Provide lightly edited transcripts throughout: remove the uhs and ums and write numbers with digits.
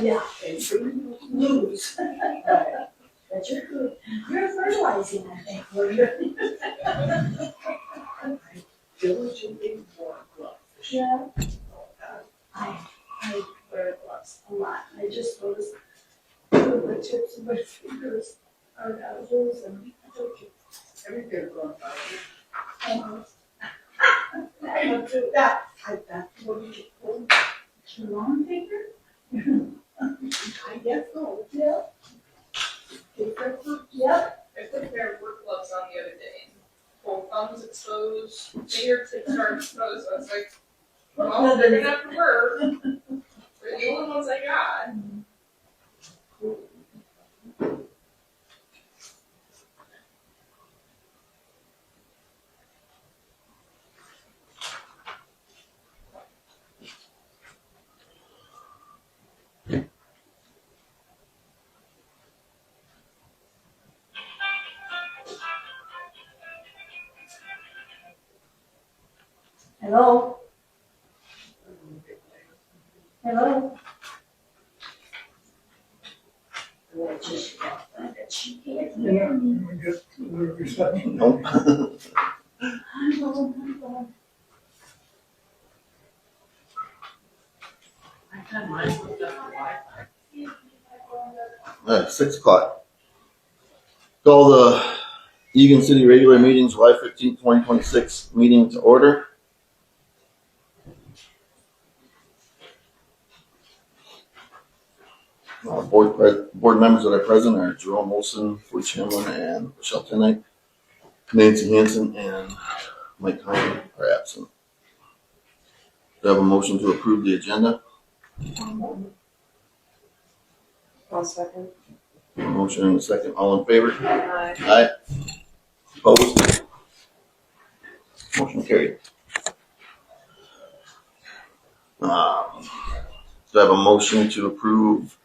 Yeah, and lose. But you're good. You're fertilizing, I think, where you're. Diligently wore gloves. Yeah. I wear gloves a lot. I just noticed the tips of my fingers are out holes and I told you. Every pair of gloves I Almost. I don't do that. I got what do you call it? Long finger? I guess so, yeah. Yeah. I put a pair of work gloves on the other day. Both thumbs exposed, fingertips are exposed. I was like, well, they're gonna have to work. They're the only ones I got. Hello? Hello? I just got that she can't hear me. Nope. I'm going. I had mine hooked up to Wi-Fi. 6 o'clock. Call the Egan City regular meeting, July 15th, 2026 meeting to order. Board members that are present are Jerome Olson, Felicia Hamlin, and Michelle Tenight. Nancy Hanson and Mike Hine are absent. Do I have a motion to approve the agenda? 1 second. Motion and a second. All in favor? Aye. Aye. Opposed? Motion carried. Do I have a motion to approve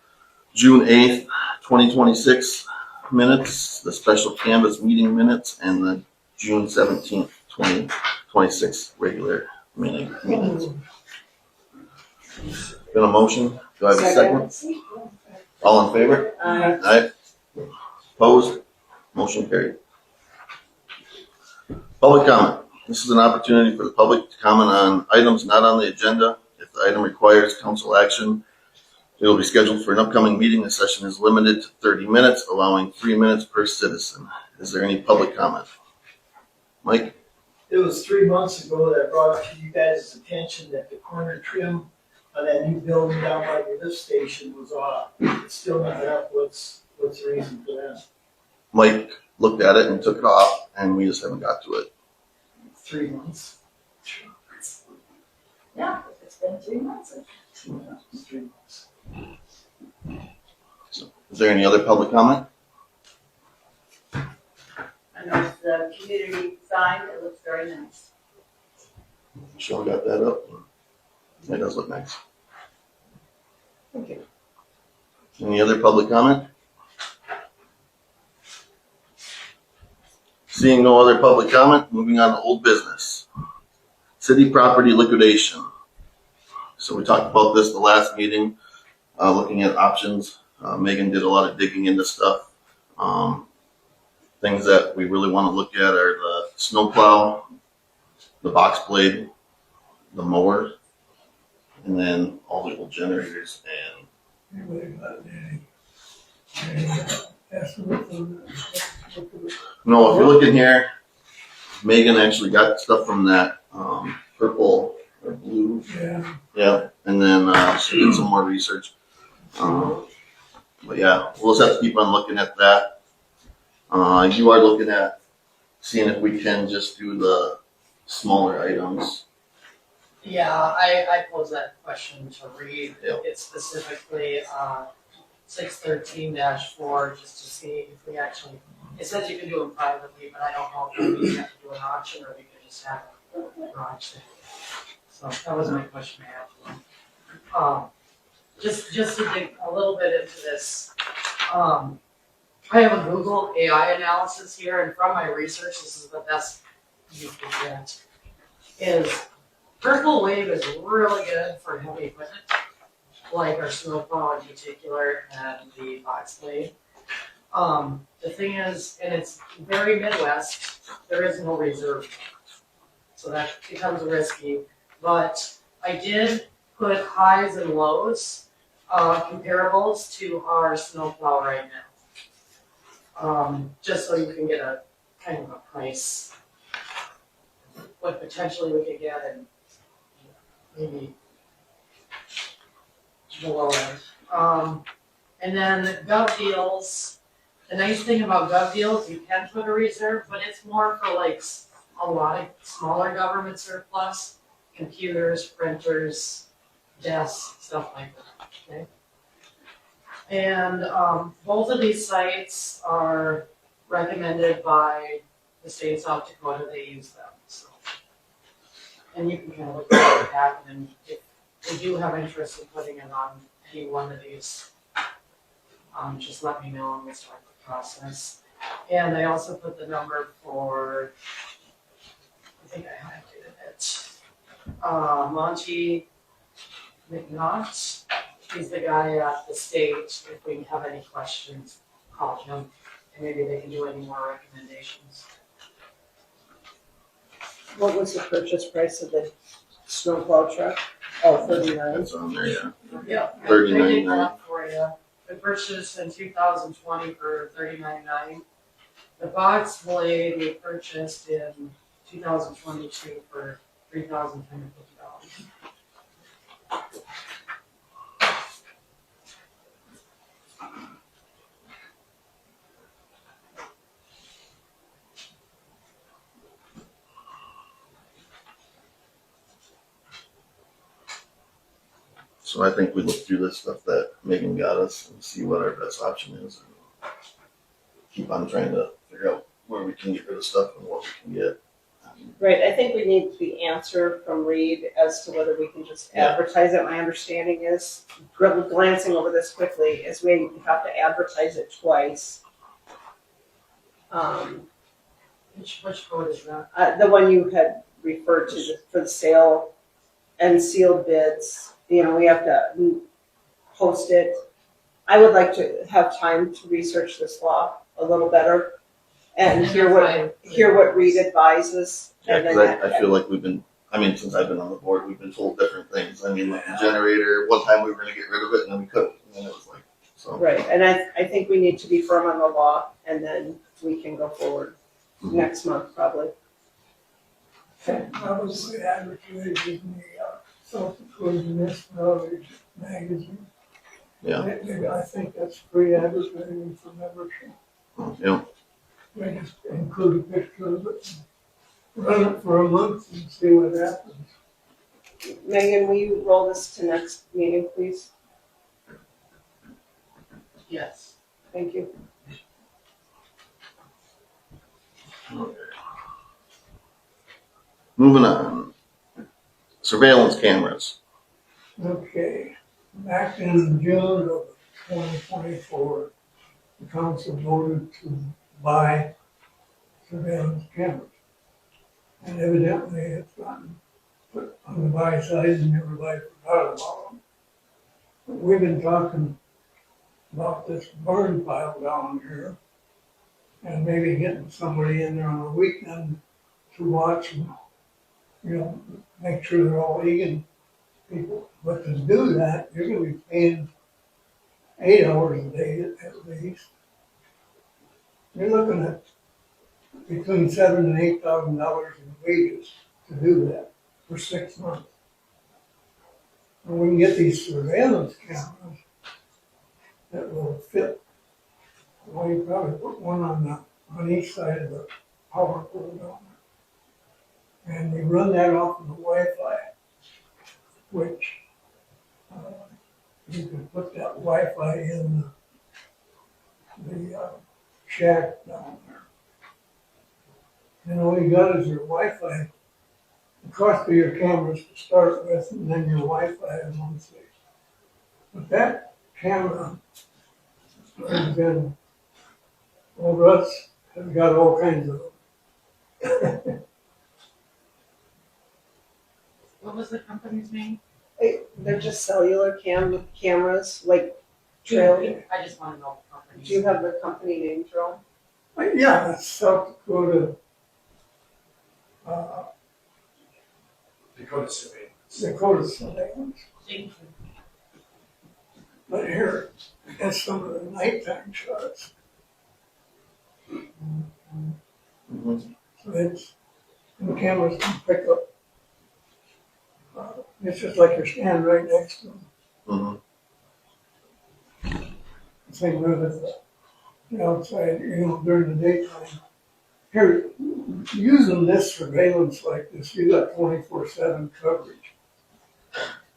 June 8th, 2026 minutes, the special canvas meeting minutes, and the June 17th, 2026 regular meeting minutes? Been a motion? Do I have a second? All in favor? Aye. Aye. Opposed? Motion carried. Public comment. This is an opportunity for the public to comment on items not on the agenda. If the item requires council action, it will be scheduled for an upcoming meeting. The session is limited to 30 minutes, allowing 3 minutes per citizen. Is there any public comment? Mike? It was 3 months ago that I brought to you guys' attention that the corner trim on that new building down by the lift station was off. It's still not up. What's the reason for that? Mike looked at it and took it off, and we just haven't got to it. 3 months. Yeah, it's been 3 months. 3 months. So, is there any other public comment? I noticed the community sign, it looks very nice. Michelle got that up. That does look nice. Thank you. Any other public comment? Seeing no other public comment, moving on to old business. City property liquidation. So we talked about this the last meeting, looking at options. Megan did a lot of digging into stuff. Things that we really want to look at are the snowplow, the box blade, the mower, and then all the old generators and no, if you look in here, Megan actually got stuff from that purple or blue. Yeah. And then she did some more research. But yeah, we'll just have to keep on looking at that. You are looking at seeing if we can just do the smaller items. Yeah, I posed that question to Reed. Yep. It's specifically 613-4, just to see if we actually, it says you can do them privately, but I don't know if we have to do an auction or we can just have a garage sale. So that was my question I had. Just to dig a little bit into this, I have a Google AI analysis here, and from my research, this is the best you can get, is Purple Wave is really good for heavy equipment. like our snowplow in particular and the box blade. The thing is, and it's very Midwest, there is no reserve. So that becomes risky, but I did put highs and lows, comparables to our snowplow right now. Just so you can get a kind of a price, what potentially we could get and maybe the low end. And then gov deals, the nice thing about gov deals, you can put a reserve, but it's more for like a lot of smaller government surplus, computers, printers, desks, stuff like that, okay? And both of these sites are recommended by the state of South Dakota, they use them, so. And you can kind of look at that, and if you do have interest in putting it on any one of these, just let me know and we'll start the process. And I also put the number for, I think I highlighted it, Monty McNaught. He's the guy at the state. If we have any questions, call him, and maybe they can do any more recommendations. What was the purchase price of the snowplow truck? Oh, 39. That's on there, yeah. Yep. I did $39.9. that for you. I purchased in 2020 for $39.9. The box blade we purchased in 2022 for $3,250. So I think we look through this stuff that Megan got us and see what our best option is. And keep on trying to figure out where we can get rid of stuff and what we can get. Right, I think we need the answer from Reed as to whether we can just Yeah. advertise it. My understanding is, glancing over this quickly, is we have to advertise it twice. Which code is that? The one you had referred to for the sale and sealed bids, you know, we have to post it. I would like to have time to research this law a little better and hear what Reed advises. Yeah, And then because I feel like we've been, I mean, since I've been on the board, we've been told different things. I mean, like the generator, one time we were gonna get rid of it and then we couldn't, and then it was like, so. Right, and I think we need to be firm on the law, and then we can go forward Mhm. next month, probably. Obviously advertised in the South Dakota Municipality magazine. Yeah. I think that's free advertising for membership. Yeah, We just include a picture of it, run it for a month and see what happens. Megan, will you roll this to next meeting, please? Yes. Thank you. okay. Moving on. Surveillance cameras. Okay, back in June of 2024, the council voted to buy surveillance cameras. And evidently it's gotten put on the buy side and everybody forgot about them. But we've been talking about this burn pile down here and maybe getting somebody in there on a weekend to watch them, you know, make sure they're all Egan people. But to do that, you're gonna be paying 8 hours a day at least. You're looking at between $7,000 and $8,000 in wages to do that for 6 months. And we can get these surveillance cameras that will fit. Well, you probably put one on each side of the power pole down there. And you run that off of the Wi-Fi, which you can put that Wi-Fi in the shack down there. And all you got is your Wi-Fi, the cost of your cameras to start with, and then your Wi-Fi monthly. But that camera has been, well, Russ has got all kinds of them. What was the company's name? They're just cellular cameras, like trailer. I just wanna know the companies. Do you have the company name, Jerome? Yeah, it's South Dakota, Dakota Survey. Dakota surveillance. Thank you. But here, that's some of the nighttime shots. Mhm. So it's, the cameras can pick up. It's just like you're standing right next to them. Mhm. Same with the outside, during the daytime. Here, using this surveillance like this, you got 24/7 coverage.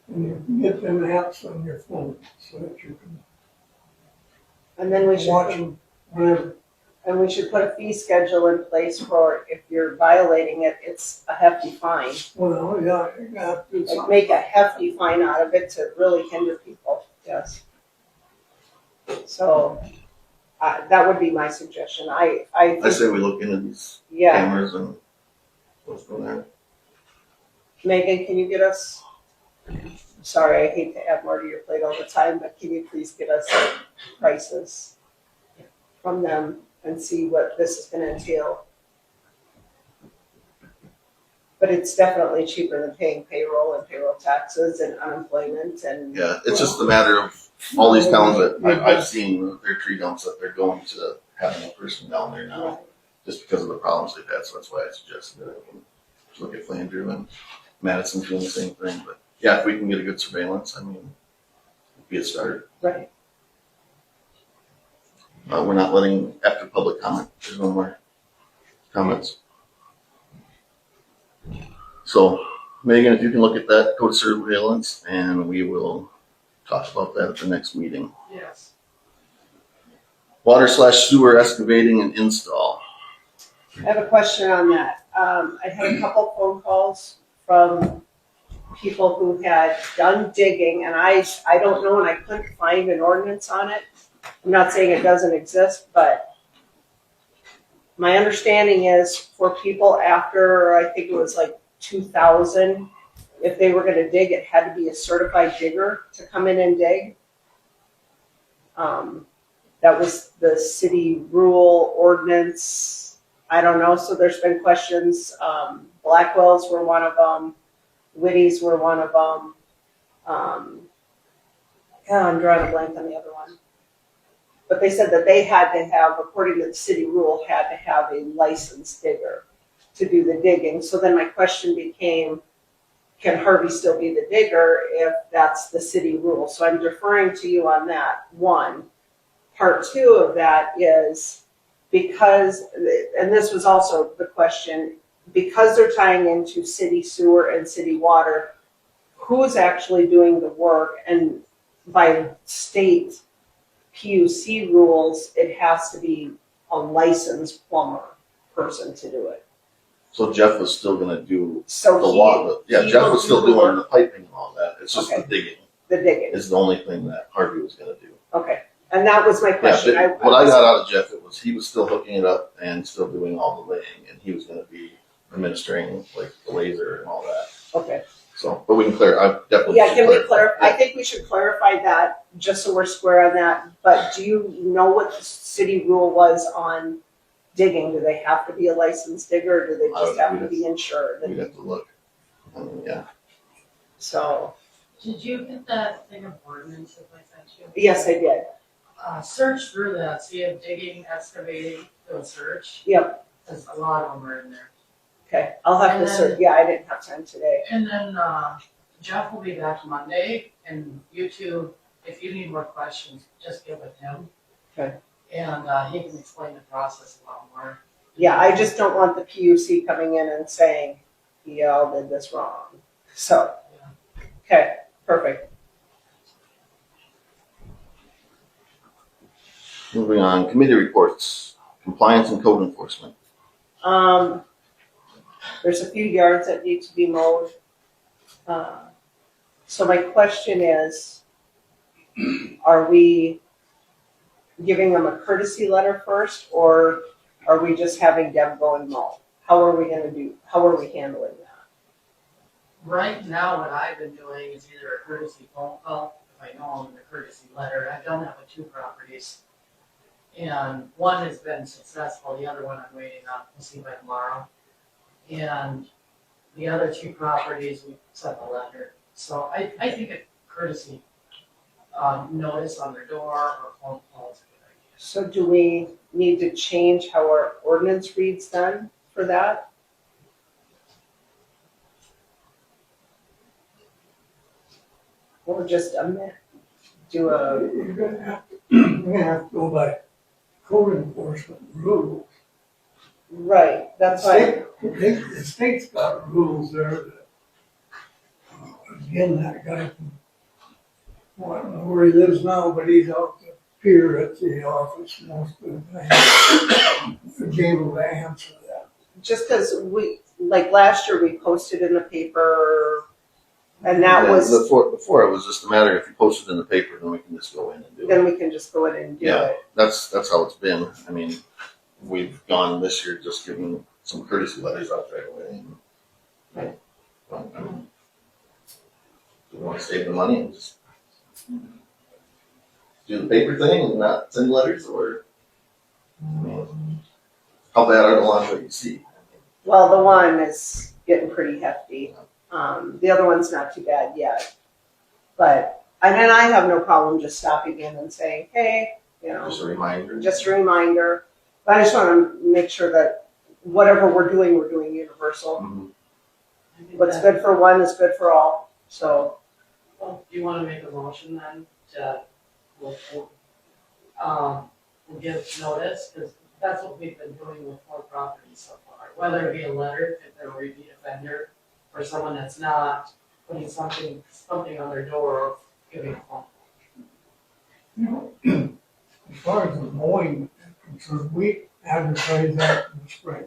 And you can get them apps on your phone so that you can And then we should, watch them whenever. and we should put a fee schedule in place for if you're violating it, it's a hefty fine. Well, yeah, you have to do Like something. make a hefty fine out of it to really hinder people, yes. So, that would be my suggestion. I I think, say we look into these yeah, cameras and what's going there. Megan, can you get us, sorry, I hate to add more to your plate all the time, but can you please get us prices from them and see what this is gonna entail? But it's definitely cheaper than paying payroll and payroll taxes and unemployment and, Yeah, it's just a matter of all these towns that I've seen, their tree dumps that they're going to having a person down there now, just because of the problems they've had, so that's why I suggested that we can look at Flandreau and Madison's doing the same thing, but yeah, if we can get a good surveillance, I mean, it'd be a start. right. We're not letting, after public comment, there's no more comments. So, Megan, if you can look at that code surveillance, and we will talk about that at the next meeting. Yes. Water/sewer excavating and install. I have a question on that. I had a couple phone calls from people who had done digging, and I don't know, and I couldn't find an ordinance on it. I'm not saying it doesn't exist, but my understanding is for people after, I think it was like 2000, if they were gonna dig, it had to be a certified digger to come in and dig. That was the city rule ordinance. I don't know, so there's been questions. Blackwells were one of them. Whitty's were one of them. Yeah, I'm drawing a blank on the other one. But they said that they had to have, according to the city rule, had to have a licensed digger to do the digging. So then my question became, can Harvey still be the digger if that's the city rule? So I'm deferring to you on that, one. Part two of that is because, and this was also the question, because they're tying into city sewer and city water, who's actually doing the work? And by state PUC rules, it has to be a licensed plumber person to do it. So Jeff was still gonna do So the water, yeah, he Jeff will was still do the doing work. the piping and all that, it's just the Okay. digging The digging, is the only thing that Harvey was gonna do. okay. And that was my Yeah, question. but what I got out of Jeff, it was, he was still hooking it up and still doing all the laying, and he was gonna be administering like the laser and all that. Okay. So, but we can I definitely. Yeah, should can we clarify? I Yeah. think we should clarify that, just so we're square on that. But do you know what the city rule was on digging? Do they have to be a licensed digger, or do they just have to be insured? We'd have to look. I mean, yeah. So, Did you get that thing of ordinances I sent you? yes, I did. Search through that, see if digging, excavating, do a search. Yep. There's a lot of them are in there. Okay, I'll have And to then- search. Yeah, I didn't have time today. And then, Jeff will be back Monday, and you two, if you need more questions, just get with him. Okay. And, he can explain the process a lot more. Yeah, I just don't want the PUC coming in and saying, y'all did this wrong. So, okay, perfect. Moving on, committee reports, compliance and code enforcement. There's a few yards that need to be mowed. So my question is, are we giving them a courtesy letter first, or are we just having Deb go and mow? How are we handling that? Right now, what I've been doing is either a courtesy phone call, if I know them, and a courtesy letter. I've done that with 2 properties. And one has been successful, the other one I'm waiting on, we'll see by tomorrow. And the other 2 properties, we sent a letter. So I think a courtesy notice on their door or phone call is a good idea. So do we need to change how our ordinance reads then for that? Or just do a, You're gonna have to go by code enforcement rules. right, that's why, The state's got rules there that, again, that guy from, well, I don't know where he lives now, but he's out the pier at the office most of the time. He'd be able to answer that. just because we, like last year, we posted in the paper, and that Yeah, was, before it was just a matter if you post it in the paper, then we can just go in and do it. then we can just go in and do Yeah. it. That's how it's been. I mean, we've gone this year just giving some courtesy letters out right away. Right. I mean, we want to save the money and just do the paper thing and not send letters, or I mean, how bad are the ones that you see? Well, the one is getting pretty hefty. The other one's not too bad yet. But, and then I have no problem just stopping in and saying, hey, you know, Just a reminder. just a reminder. But I just want to make sure that whatever we're doing universal. Mhm. I think What's that- good for one is good for all. So, Well, do you want to make a motion then to, we'll give notice? Because that's what we've been doing with 4 properties so far. Whether it be a letter, if they're a repeat offender, or someone that's not, putting something on their door, or giving a phone. You know, as far as the mowing is concerned, we advertise that in the spring.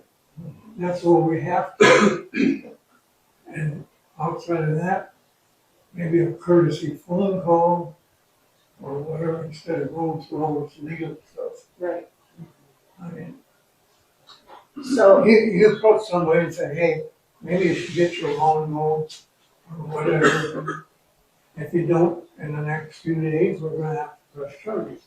That's what we have to do. And outside of that, maybe a courtesy phone call or whatever, instead of going through all this legal stuff. right. I mean, So, you approach somebody and say, hey, maybe you should get your lawn mowed or whatever. If you don't, in the next few days, we're gonna have to press charges.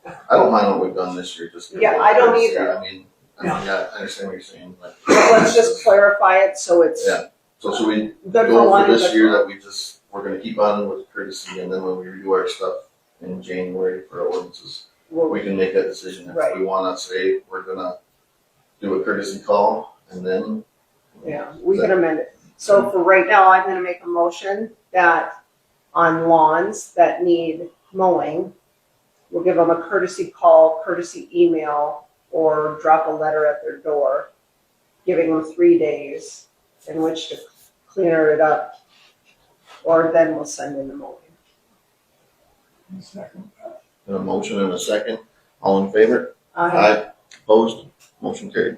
I don't mind what we've done this year. Just Yeah, I don't courtesy. either. I mean, yeah, I understand what you're saying. But let's just clarify it so it's Yeah. So should we good for go one for and this good year for all. that we're gonna keep on with courtesy, and then when we redo our stuff in January for our ordinances, we can make that decision. If Right. we wanna say we're gonna do a courtesy call, and then. Yeah, we can amend it. So for right now, I'm gonna make a motion that on lawns that need mowing, we'll give them a courtesy call, courtesy email, or drop a letter at their door, giving them 3 days in which to clear it up, or then we'll send in the mowing. Second, A motion and a second, all in favor? Opposed? Motion carried.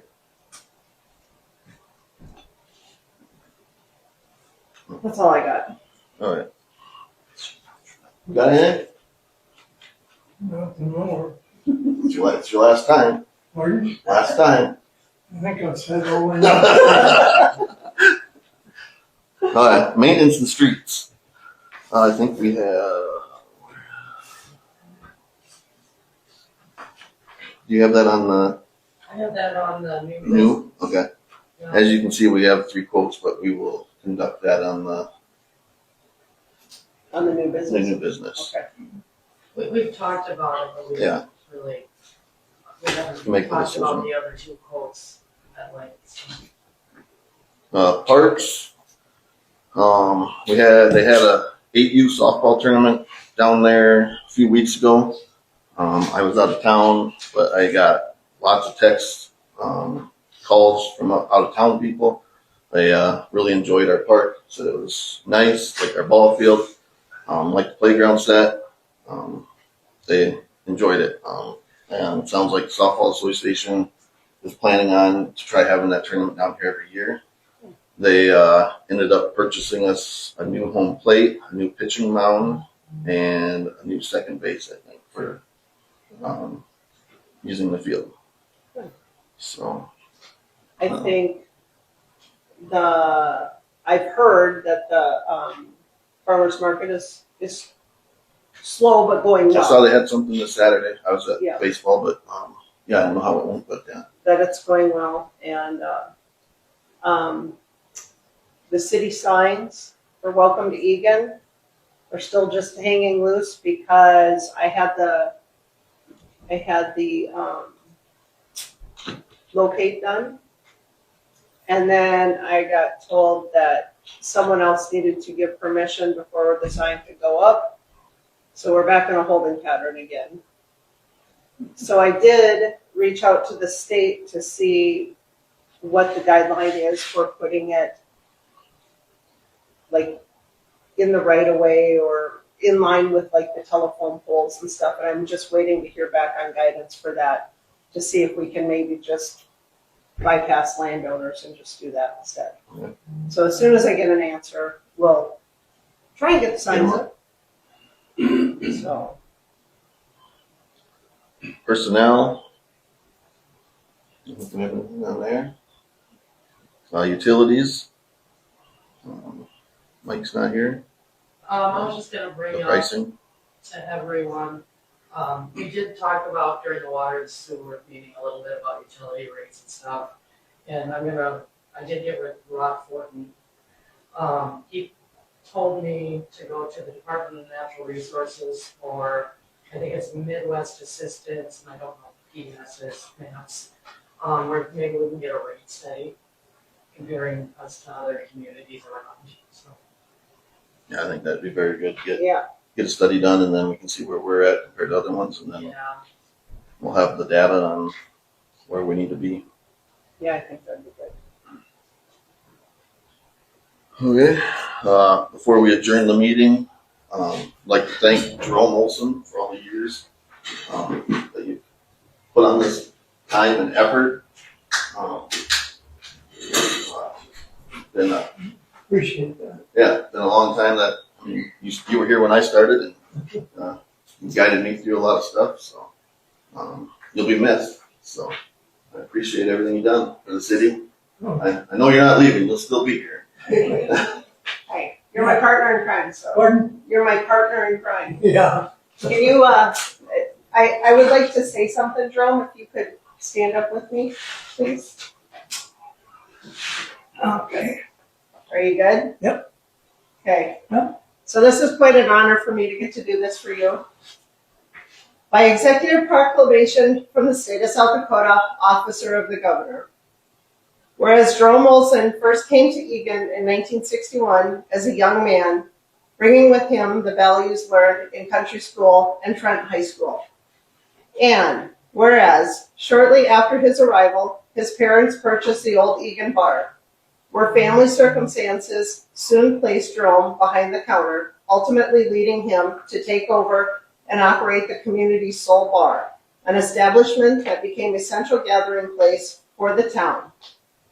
That's all I got. Alright. Got anything? nothing more. It's your last time. Pardon? Last time. I think I've said all I know. Alright, maintenance and streets. I think we have. Do you have that on the I have that on the new list. new? Okay. Yeah. As you can see, we have 3 quotes, but we will conduct that on the On the new business? new business. Okay. We've talked about it, but we Yeah. really, we haven't Make the talked about decision. the other 2 quotes at length. Parks. They had a 8U softball tournament down there a few weeks ago. I was out of town, but I got lots of texts, calls from out of town people. They really enjoyed our park, said it was nice, like our ball field, like the playground set. They enjoyed it. And it sounds like the softball association is planning on to try having that tournament down here every year. They ended up purchasing us a new home plate, a new pitching mound, and a new second base, I think, for using the field. So I think the I've heard that the farmer's market is slow but going I well. saw they had something this Saturday. I was Yeah. at baseball, but yeah, I don't know how it went, but yeah. That it's going well, and the city signs for Welcome to Egan are still just hanging loose because I had the locate done, and then I got told that someone else needed to give permission before the sign could go up. So we're back in a holding pattern again. So I did reach out to the state to see what the guideline is for putting it like in the right of way or in line with like the telephone poles and stuff. And I'm just waiting to hear back on guidance for that to see if we can maybe just bypass landowners and just do that instead. Yeah. So as soon as I get an answer, we'll try and get the signs up. So. Personnel. Looking at anything down there. Utilities. Mike's not here. I was just gonna bring The up pricing. to everyone, we did talk about during the water and sewer meeting a little bit about utility rates and stuff. And I did get with Rob Fortin. He told me to go to the Department of Natural Resources for, I think it's Midwest Assistance, and I don't know PSS, MAPS, where maybe we can get a rate study comparing us to other communities around, so. Yeah, I think that'd be very good to Yeah, get a study done, and then we can see where we're at compared to other ones, and then Yeah, we'll have the data on where we need to be. yeah, I think that'd be good. Okay. Before we adjourn the meeting, I'd like to thank Jerome Olson for all the years that you've put on this time and effort. Been a, Appreciate that. yeah, been a long time that, I mean, you were here when I started, and you guided me through a lot of stuff, so you'll be missed. So I appreciate everything you've done for the city. I know you're not leaving, you'll still be here. Hey, you're my partner in crime, so. Pardon? You're my partner in crime. Yeah. Can you, I would like to say something, Jerome, if you could stand up with me, please. Okay. Are you good? Yep. Okay. Yep. So this is quite an honor for me to get to do this for you. By executive proclamation from the state of South Dakota, Officer of the Governor. Whereas Jerome Olson first came to Egan in 1961 as a young man, bringing with him the values learned in country school and Trent High School. And whereas shortly after his arrival, his parents purchased the old Egan bar, where family circumstances soon placed Jerome behind the counter, ultimately leading him to take over and operate the community's sole bar, an establishment that became a central gathering place for the town.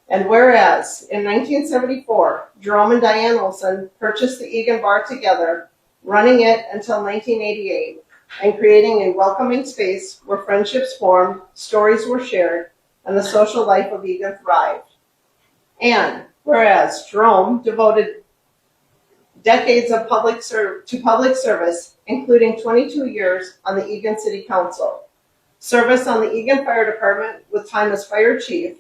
And whereas in 1974, Jerome and Diane Olson purchased the Egan bar together, running it until 1988, and creating a welcoming space where friendships formed, stories were shared, and the social life of Egan thrived. And whereas Jerome devoted decades of public service, including 22 years on the Egan City Council, service on the Egan Fire Department with time as fire chief,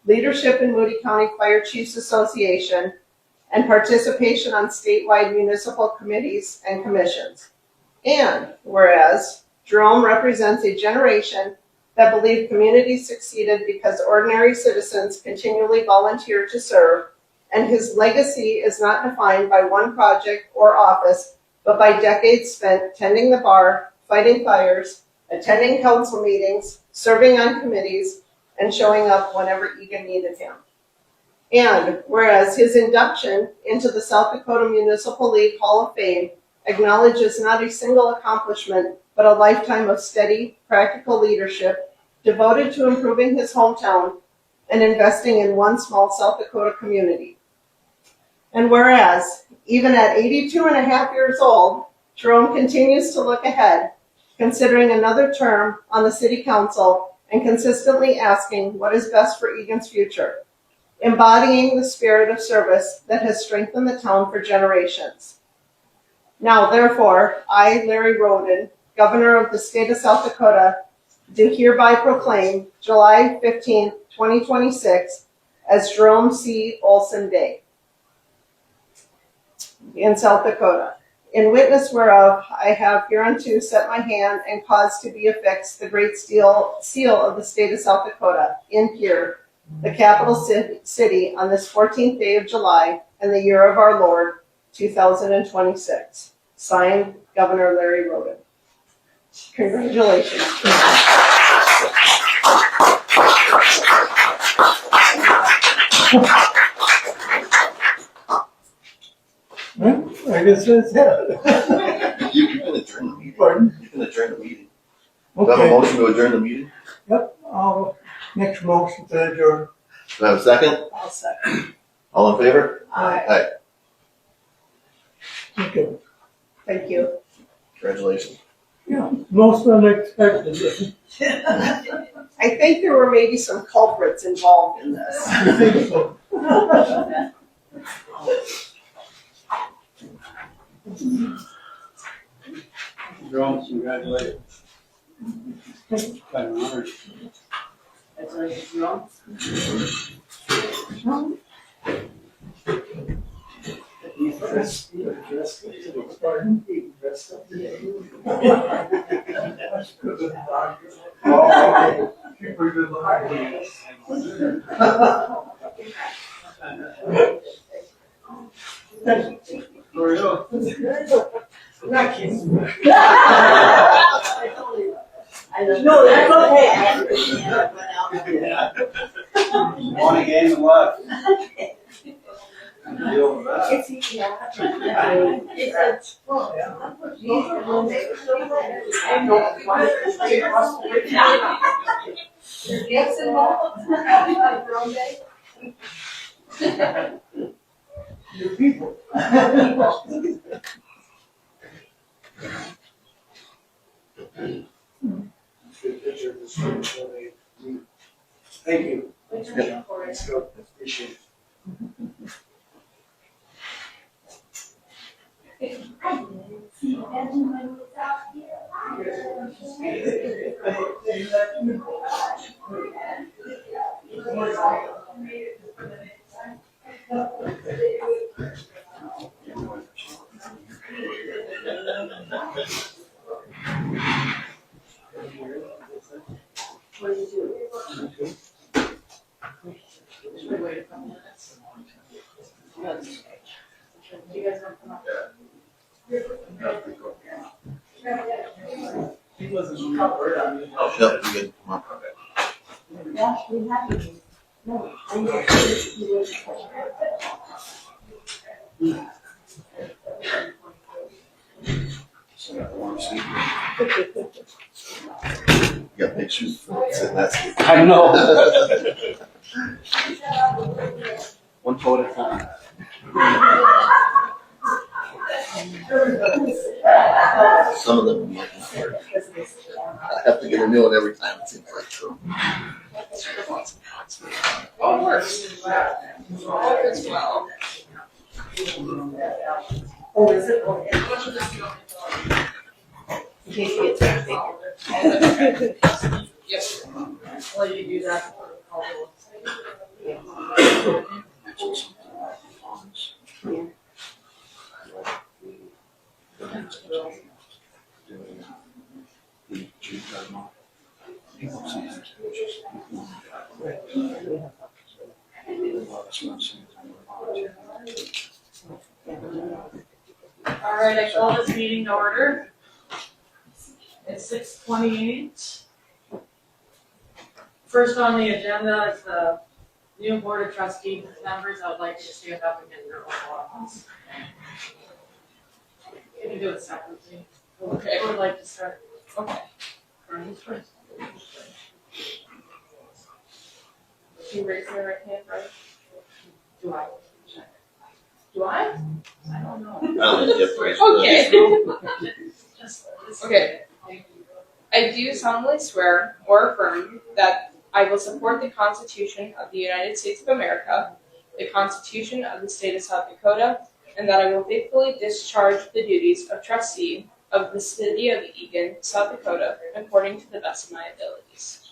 leadership in Moody County Fire Chiefs Association, and participation on statewide municipal committees and commissions. And whereas Jerome represents a generation that believed communities succeeded because ordinary citizens continually volunteer to serve, and his legacy is not defined by one project or office, but by decades spent tending the bar, fighting fires, attending council meetings, serving on committees, and showing up whenever Egan needed him. And whereas his induction into the South Dakota Municipal League Hall of Fame acknowledges not a single accomplishment, but a lifetime of steady, practical leadership devoted to improving his hometown and investing in one small South Dakota community. And whereas, even at 82 and a half years old, Jerome continues to look ahead, considering another term on the city council and consistently asking what is best for Egan's future. embodying the spirit of service that has strengthened the town for generations. Now, therefore, I, Larry Roden, Governor of the State of South Dakota, do hereby proclaim July 15th, 2026 as Jerome C. Olson Day in South Dakota. In witness whereof, I have hereunto set my hand and caused to be affixed the great seal of the State of South Dakota in here, the capital city, on this 14th day of July and the year of our Lord, 2026. Signed, Governor Larry Roden. Congratulations. I guess that's it. You can adjourn the meeting. Pardon? You can adjourn the meeting. Do I have a Okay, motion to adjourn the meeting? yep, next motion to adjourn. Do I have a second? I'll second. All in favor? Aye. Okay, Thank you. Congratulations. yeah, most unexpected. I think there were maybe some culprits involved in this. I think so. Jerome, congratulations. Quite an honor. That's all you know. Pardon? Oh, Keep her good luck. Where are you? Not kidding. No, that's Won a game and left. Deal with that. Your people. Good picture of the street, so they- Thank you. Let's go. Appreciate it. You guys want to come up? He wasn't on the word on me. Yep, you good. Come on. So I got the warm seat. You got pictures for sitting in that seat. I know. One toe at a time. Some of them might not work. I have to get a new one every time, it seems like, so. Oh, it works. All works well. Oh, is it? In case you get sick. Yes. Well, you do that for all All right, I call this meeting to order. It's 6:28. First on the agenda is the new board of trustees members. I would like to stand up and get your oath of office. You can do it separately. Okay, I would like to start. Okay. Brian's first. Can you raise your right hand, Brian? Do I? Check. Do I? I don't know. I don't think you have to raise your Okay. Just- Okay. I do solemnly swear or affirm that I will support the Constitution of the United States of America, the Constitution of the State of South Dakota, and that I will faithfully discharge the duties of trustee of the City of Egan, South Dakota, according to the best of my abilities.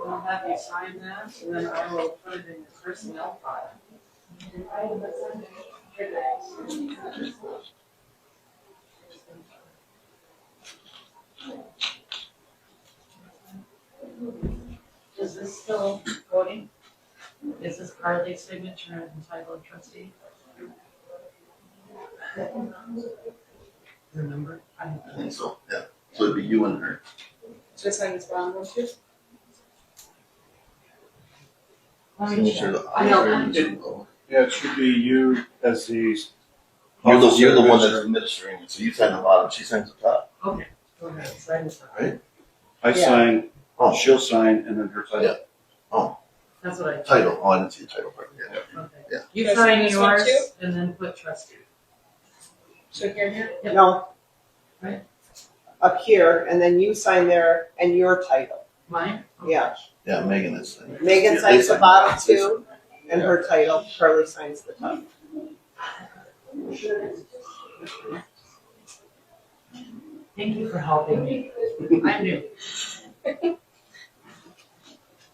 I'll have you sign that, and then I will put it in your personnel file. Is this still voting? Is this Carly's signature and title of trustee? Remember? I think so, yeah. So it'd be you and her. Just sign this brown one too. Let me Signature check. of the I know. auditor. Yeah, it should be you as the. You're the one that's administering it, so you sign the bottom, she signs the top. Okay, go ahead, sign this up. Right. I sign, Oh, she'll sign, and then her title. That's what I. title, oh, I didn't see the title part, yeah. Okay. Yeah. You Can I sign sign this one yours too? and then put trustee. So here and here. Yep. No. Right. Up here, and then you sign there and your title. Mine? Yeah. Yeah, Megan is. Megan Yeah, signs they the sign bottom it. They two, and her title, Carly signs the top. Thank you for helping me. I knew.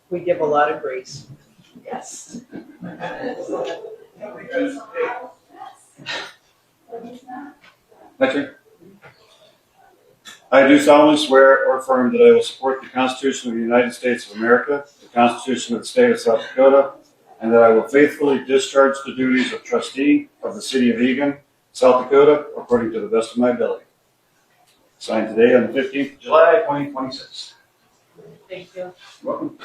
We give a lot of grace. Yes. My turn. I do solemnly swear or affirm that I will support the Constitution of the United States of America, the Constitution of the State of South Dakota, and that I will faithfully discharge the duties of trustee of the City of Egan, South Dakota, according to the best of my ability. Signed today on the 15th of July, 2026. Thank you. Welcome.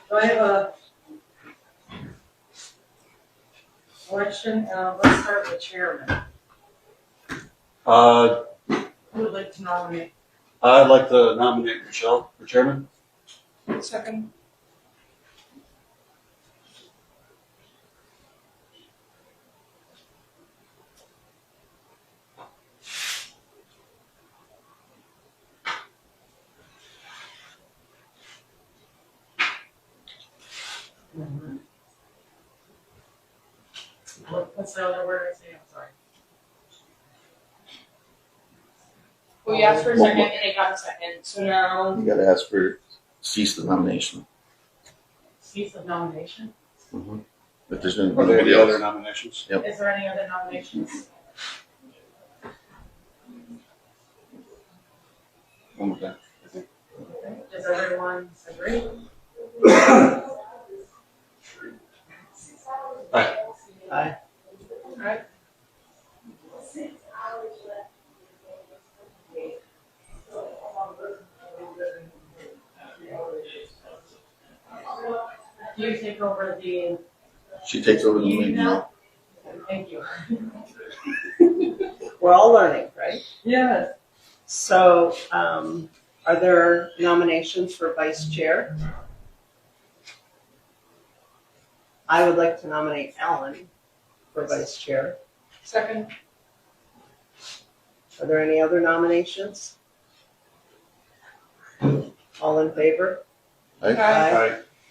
Do I have a election? Let's start with chairman. Who would like to nominate? I'd like to nominate Michelle for chairman. Second. What's the other word I say? I'm sorry. We asked for a second and it got a second, so now. You gotta ask for cease the nomination. Cease of nomination? If there's gonna be Are there nobody any other else. nominations? Is there any other nominations? One more time. Does everyone agree? Aye. Aye. Alright. Do you take over the, She takes over the meeting now. thank you. We're all learning, right? Yes. So, are there nominations for vice chair? I would like to nominate Alan for vice chair. Second. Are there any other nominations? All in favor? Aye.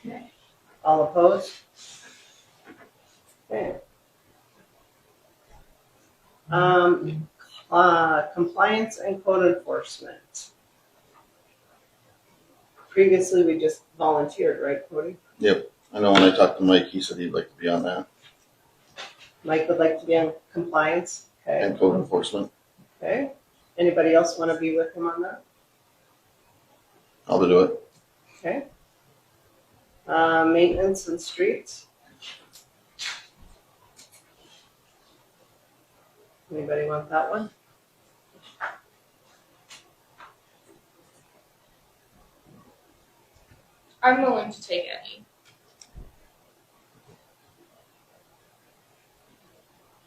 Aye. All opposed? Okay. Compliance and code enforcement. Previously, we just volunteered, right, Cody? I know when I talked to Mike, he said he'd like to be on that, Mike would like to be on compliance, okay, and code enforcement. okay. Anybody else want to be with him on that? I'll do it. Okay. Maintenance and streets. Anybody want that one? I'm willing to take any.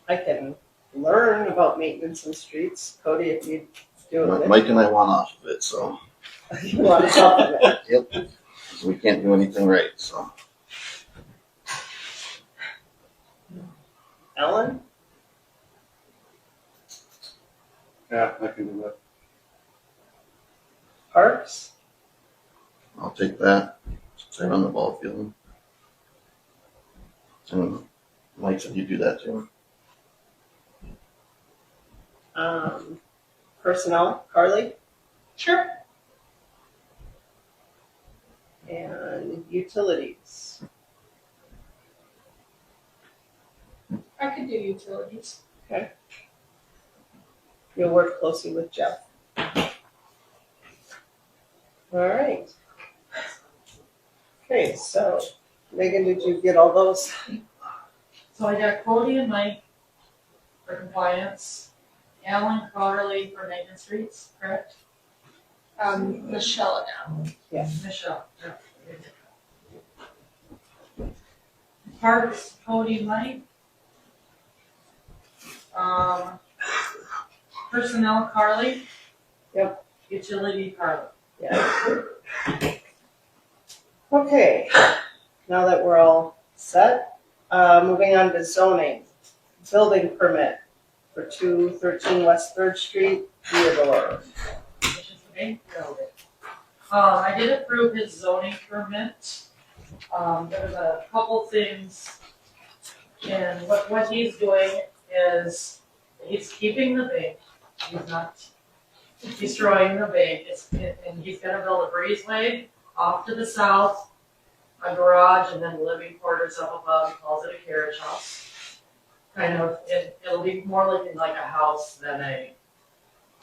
I can learn about maintenance and streets. Cody, if you do it. Mike and I want off of it, so You want to help with it. so we can't do anything right, so. Ellen? Yeah, I can do that. Parks, I'll take that, since I run the ball field. And Mike said you do that too. Personnel, Carly, Sure. and utilities. I could do utilities. You'll work closely with Jeff. All right. Okay, so Megan, did you get all those? So I got Cody and Mike for compliance, Alan Crowderly for maintenance streets, correct? Michelle now. Michelle. Parks, Cody, Mike. Personnel, Carly. Yep. Utility, Carly. Yeah. Okay, now that we're all set, moving on to zoning. Building permit for 213 West 3rd Street, Theodore. Which is the main building. I did approve his zoning permit. There was a couple things, and what he's doing is he's keeping the bank. He's not destroying the bank. And he's gonna build a breezeway off to the south, a garage, and then living quarters up above. He calls it a carriage house. Kind of, it'll be more like a house than a,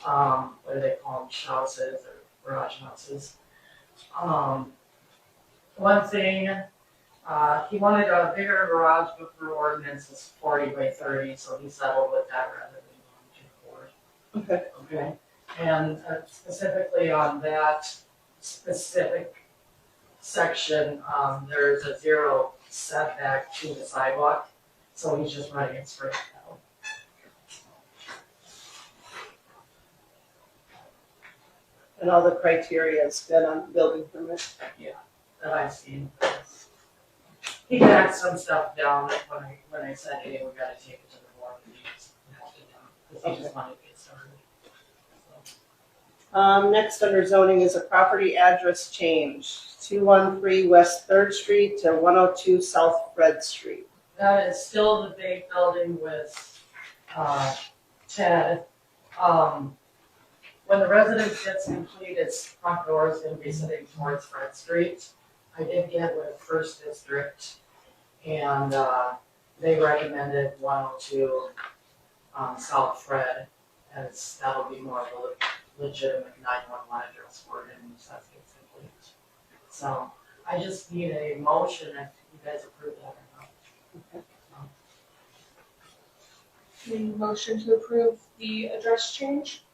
what do they call them, houses or garage houses. One thing, he wanted a bigger garage, but for ordinance is 40 by 30, so he settled with that rather than going to 4. Okay. Okay, and specifically on that specific section, there's a 0 setback to the sidewalk, so he's just running it straight down. And all the criteria is good on the building permit. That I've seen. He backed some stuff down when I said, hey, we gotta take it to the board, and he just knocked it down, because he just wanted to get started. So, Next under zoning is a property address change, 213 West 3rd Street to 102 South Fred Street. that is still the big building with, Ted. When the residence gets complete, its front door is gonna be sitting towards Fred Street. I did get with First District, and, they recommended 102, South Fred, as that'll be more of a legitimate 911 address for him once that gets complete. So, I just need a motion if you guys approve that or not. The motion to approve the address change.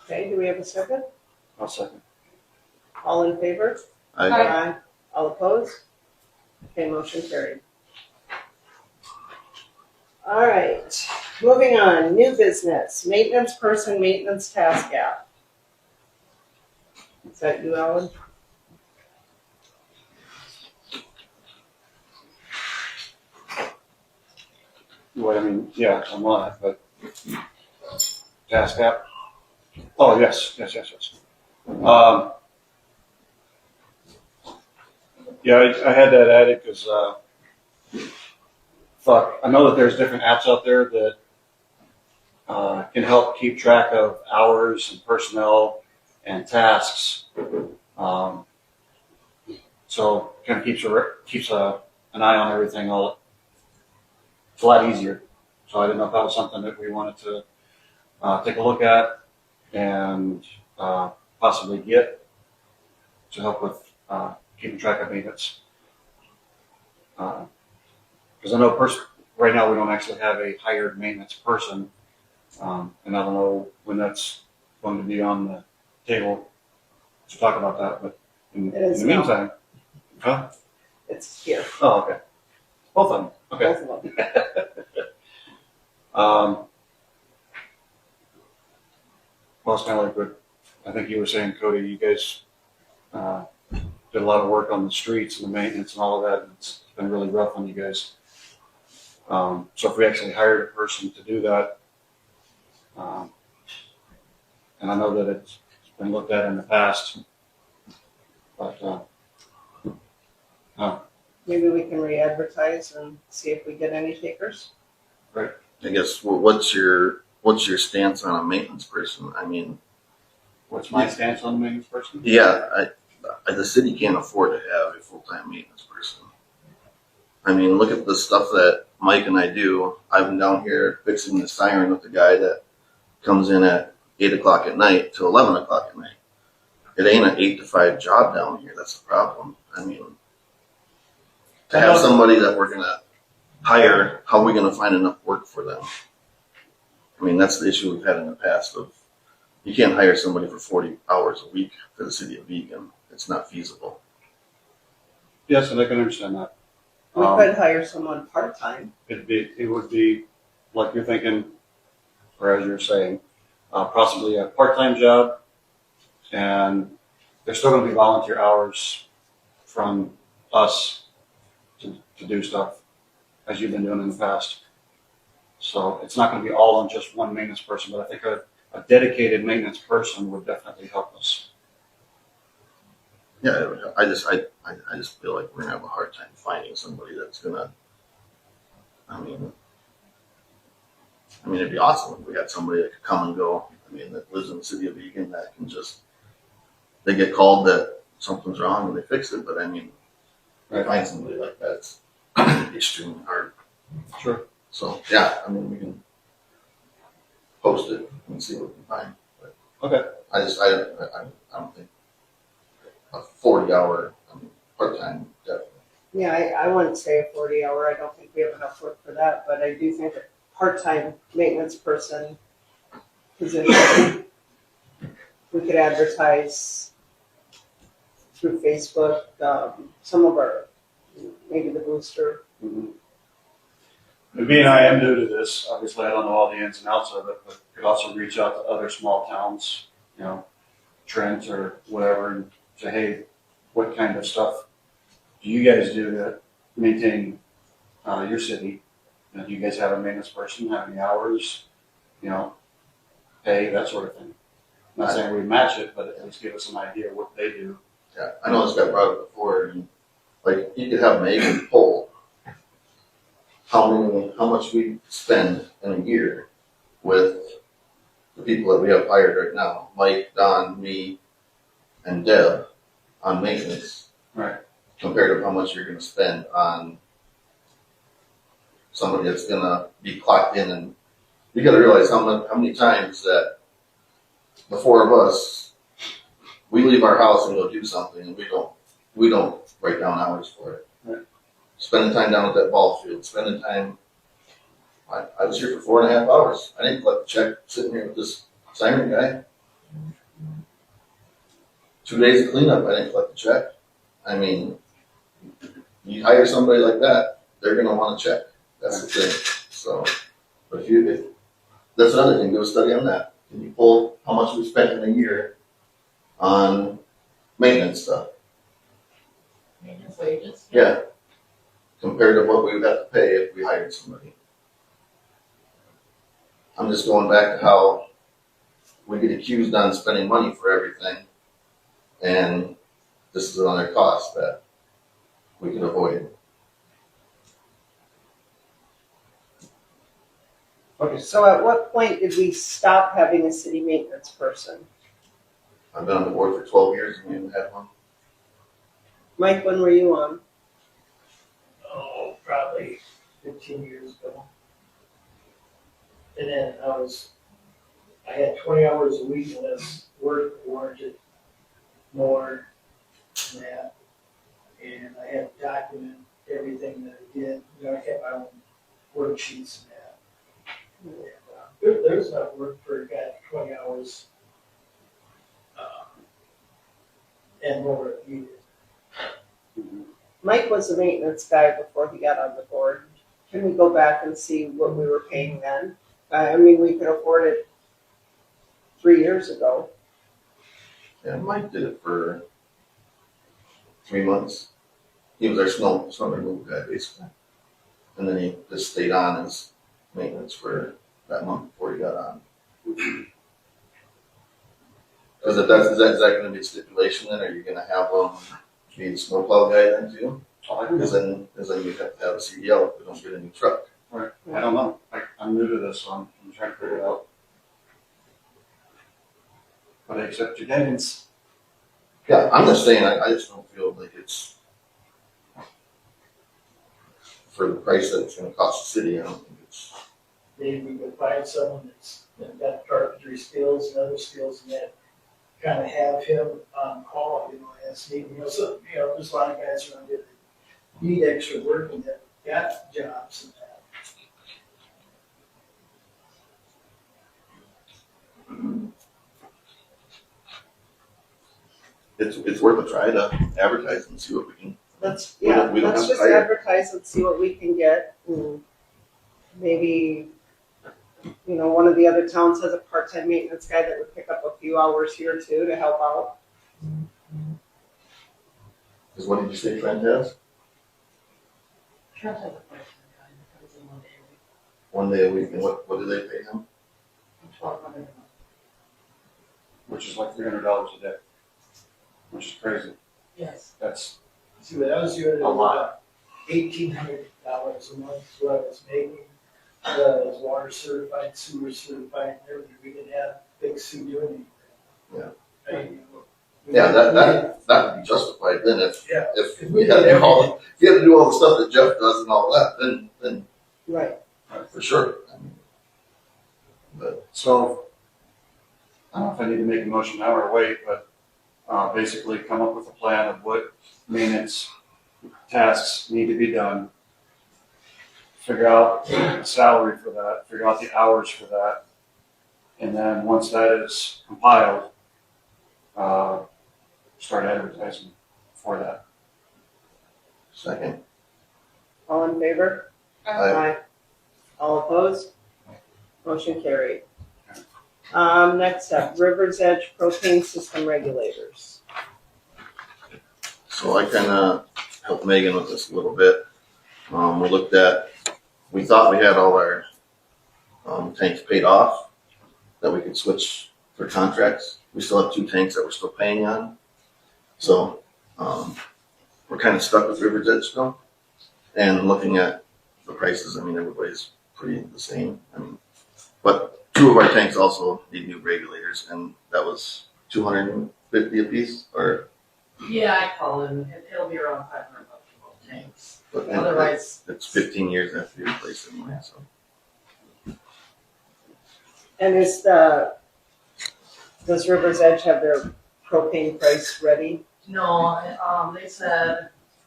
Okay, do we have a second? I'll second. All in favor? Aye. All opposed? Okay, motion carried. All right, moving on, new business, maintenance person, maintenance task app. Is that you, Alan? Well, I mean, yeah, I'm on it, but task app. Oh, yes. Yeah, I had that added because I know that there's different apps out there that can help keep track of hours and personnel and tasks. So kind of keeps an eye on everything. It's a lot easier. So I didn't know if that was something that we wanted to take a look at and possibly get to help with keeping track of maintenance. Because I know right now we don't actually have a hired maintenance person, and I don't know when that's going to be on the table to talk about that. But in the meantime, huh? It's here, Oh, okay. Both of them. Okay. both of them. Well, it's kind of like what I think you were saying, Cody. You guys did a lot of work on the streets and the maintenance and all of that. And it's been really rough on you guys. So if we actually hired a person to do that, and I know that it's been looked at in the past. But, Maybe we can re-advertise and see if we get any takers. I guess what's your stance on a maintenance person? I mean, what's my stance on the maintenance person? yeah, the city can't afford to have a full-time maintenance person. I mean, look at the stuff that Mike and I do. I've been down here fixing the siren with the guy that comes in at 8 o'clock at night to 11 o'clock at night. It ain't an 8 to 5 job down here. That's the problem. I mean, to have somebody that we're gonna hire, how are we gonna find enough work for them? I mean, that's the issue we've had in the past of you can't hire somebody for 40 hours a week for the city of Egan. It's not feasible. Yes, and I can understand that. We could hire someone part-time. It would be like you're thinking, or as you're saying, possibly a part-time job, and there's still going to be volunteer hours from us to do stuff as you've been doing in the past. So it's not going to be all on just one maintenance person, but I think a dedicated maintenance person would definitely help us. Yeah, I just feel like we're gonna have a hard time finding somebody that's gonna. I mean, it'd be awesome if we had somebody that could come and go. I mean, that lives in the city of Egan that can just. They get called that something's wrong and they fix it, but I mean, to find somebody like that's extremely hard. Sure. So yeah, I mean, we can post it and see what we can find. But Okay. I don't think a 40-hour part-time definitely. Yeah, I wouldn't say a 40-hour. I don't think we have enough work for that, but I do think a part-time maintenance person position, we could advertise through Facebook, some of our, maybe the booster. Mm-hmm. And being I am new to this, obviously I don't know all the ins and outs of it, but could also reach out to other small towns, Trent or whatever, and say, hey, what kind of stuff do you guys do to maintain your city? Do you guys have a maintenance person? How many hours? Pay, that sort of thing. I'm not saying we match it, but at least give us an idea of what they do. Yeah, I know this got brought up before. And, like, you could have Megan poll how much we spend in a year with the people that we have hired right now, Mike, Don, me, and Deb, on maintenance. Right. Compared to how much you're going to spend on somebody that's going to be clocked in. And you got to realize how many times that the four of us, we leave our house and go do something, and we don't write down hours for it. Right. Spending time down at that ball field, spending time. I was here for 4.5 hours. I didn't collect the check sitting here with this siren guy. 2 days of cleanup, I didn't collect the check. I mean, you hire somebody like that, they're going to want to check. That's the thing. So, but if that's another thing, do a study on that. Can you pull how much we spent in a year on maintenance stuff? Maintenance wages? Yeah. Compared to what we would have to pay if we hired somebody. I'm just going back to how we get accused on spending money for everything, and this is another cost that we can avoid. Okay, so at what point did we stop having a city maintenance person? I've been on the board for 12 years and we haven't had one. Mike, when were you on? Oh, probably 15 years ago. And then I had 20 hours a week unless work warranted more than that. And I had to document everything that I did. I kept my own worksheets and that. And, there's enough work for a guy for 20 hours and more if needed. Mike was a maintenance guy before he got on the board. Can we go back and see what we were paying then? I mean, we could afford it 3 years ago. Yeah, Mike did it for 3 months. He was our snow removal guy basically. And then he just stayed on as maintenance for that month before he got on. Cause if that's, is that gonna be a stipulation then, are you gonna have, be the snowplow guy then too? Cause then you have to have a CDL if we don't get a new truck. Right, I don't know, I'm new to this, so I'm trying to figure it out. But I accept your guidance. Yeah, I'm just saying, I just don't feel like it's for the price that it's gonna cost the city, I don't think it's. Maybe we could find someone that's got carpentry skills and other skills and that kind of have him on call, as needed. So, there's a lot of guys around here that need extra work and that got jobs and that. Mm-hmm. It's worth a try to advertise and see what we can. Let's, We don't let's have to just hire. advertise and see what we can get. And maybe, one of the other towns has a part-time maintenance guy that would pick up a few hours here too to help out. Cause what did you say Trent has? Trent has a part-time guy that comes in 1 day a week, 1 day a week, and what do they pay him? $1,200 a month. Which is like $300 a day, which is crazy. Yes. That's See, what I was doing, a lot. $1,800 a month is what I was making. I was water certified, sewer certified, and everything. We didn't have Big Sue do anything. Yeah. We Yeah, did- that would be justified then Yeah. if we had to do all, if you had to do all the stuff that Jeff does and all that, then Right. for sure. I mean, but So, I don't know if I need to make a motion now or wait, but basically come up with a plan of what maintenance tasks need to be done. Figure out the salary for that, figure out the hours for that. And then once that is compiled, start advertising for that. second, All in favor? Aye. All opposed? Motion carried. Next up, River's Edge propane system regulators. so I kinda helped Megan with this a little bit. We thought we had all our, tanks paid off, that we could switch for contracts. We still have 2 tanks that we're still paying on. So, we're kinda stuck with River's Edge still. And looking at the prices, I mean, everybody's pretty the same. But 2 of our tanks also need new regulators, and that was $250 a piece, or. Yeah, I call it, it'll be around $500 for both tanks. But Otherwise, it's 15 years after you replace it anyway, so. And does River's Edge have their propane price ready? no,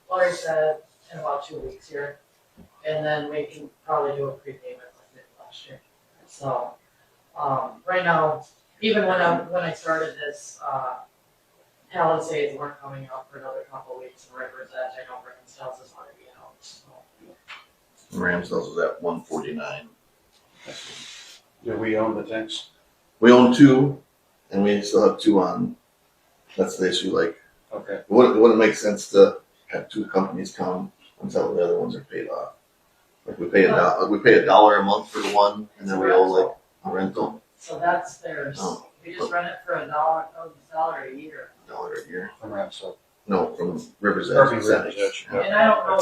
Lori said in about 2 weeks here. And then we can probably do a prepayment like we did last year. So, right now, even when I started this, Palisades weren't coming out for another couple of weeks, and River's Edge, I know Ramsdale's is already out, so. Ramsdale's was at 149. Do we own the tanks? We own 2, and we still have 2 on. That's the issue. Like, Okay. it wouldn't make sense to have 2 companies come until the other ones are paid off. Like we pay $1 a month for the one, and then we owe like a rental So that's theirs. Oh. We just rent it for $1 a year. $1 a year. From Ramsdale. No, from River's Edge. River's Edge, yeah. And I don't know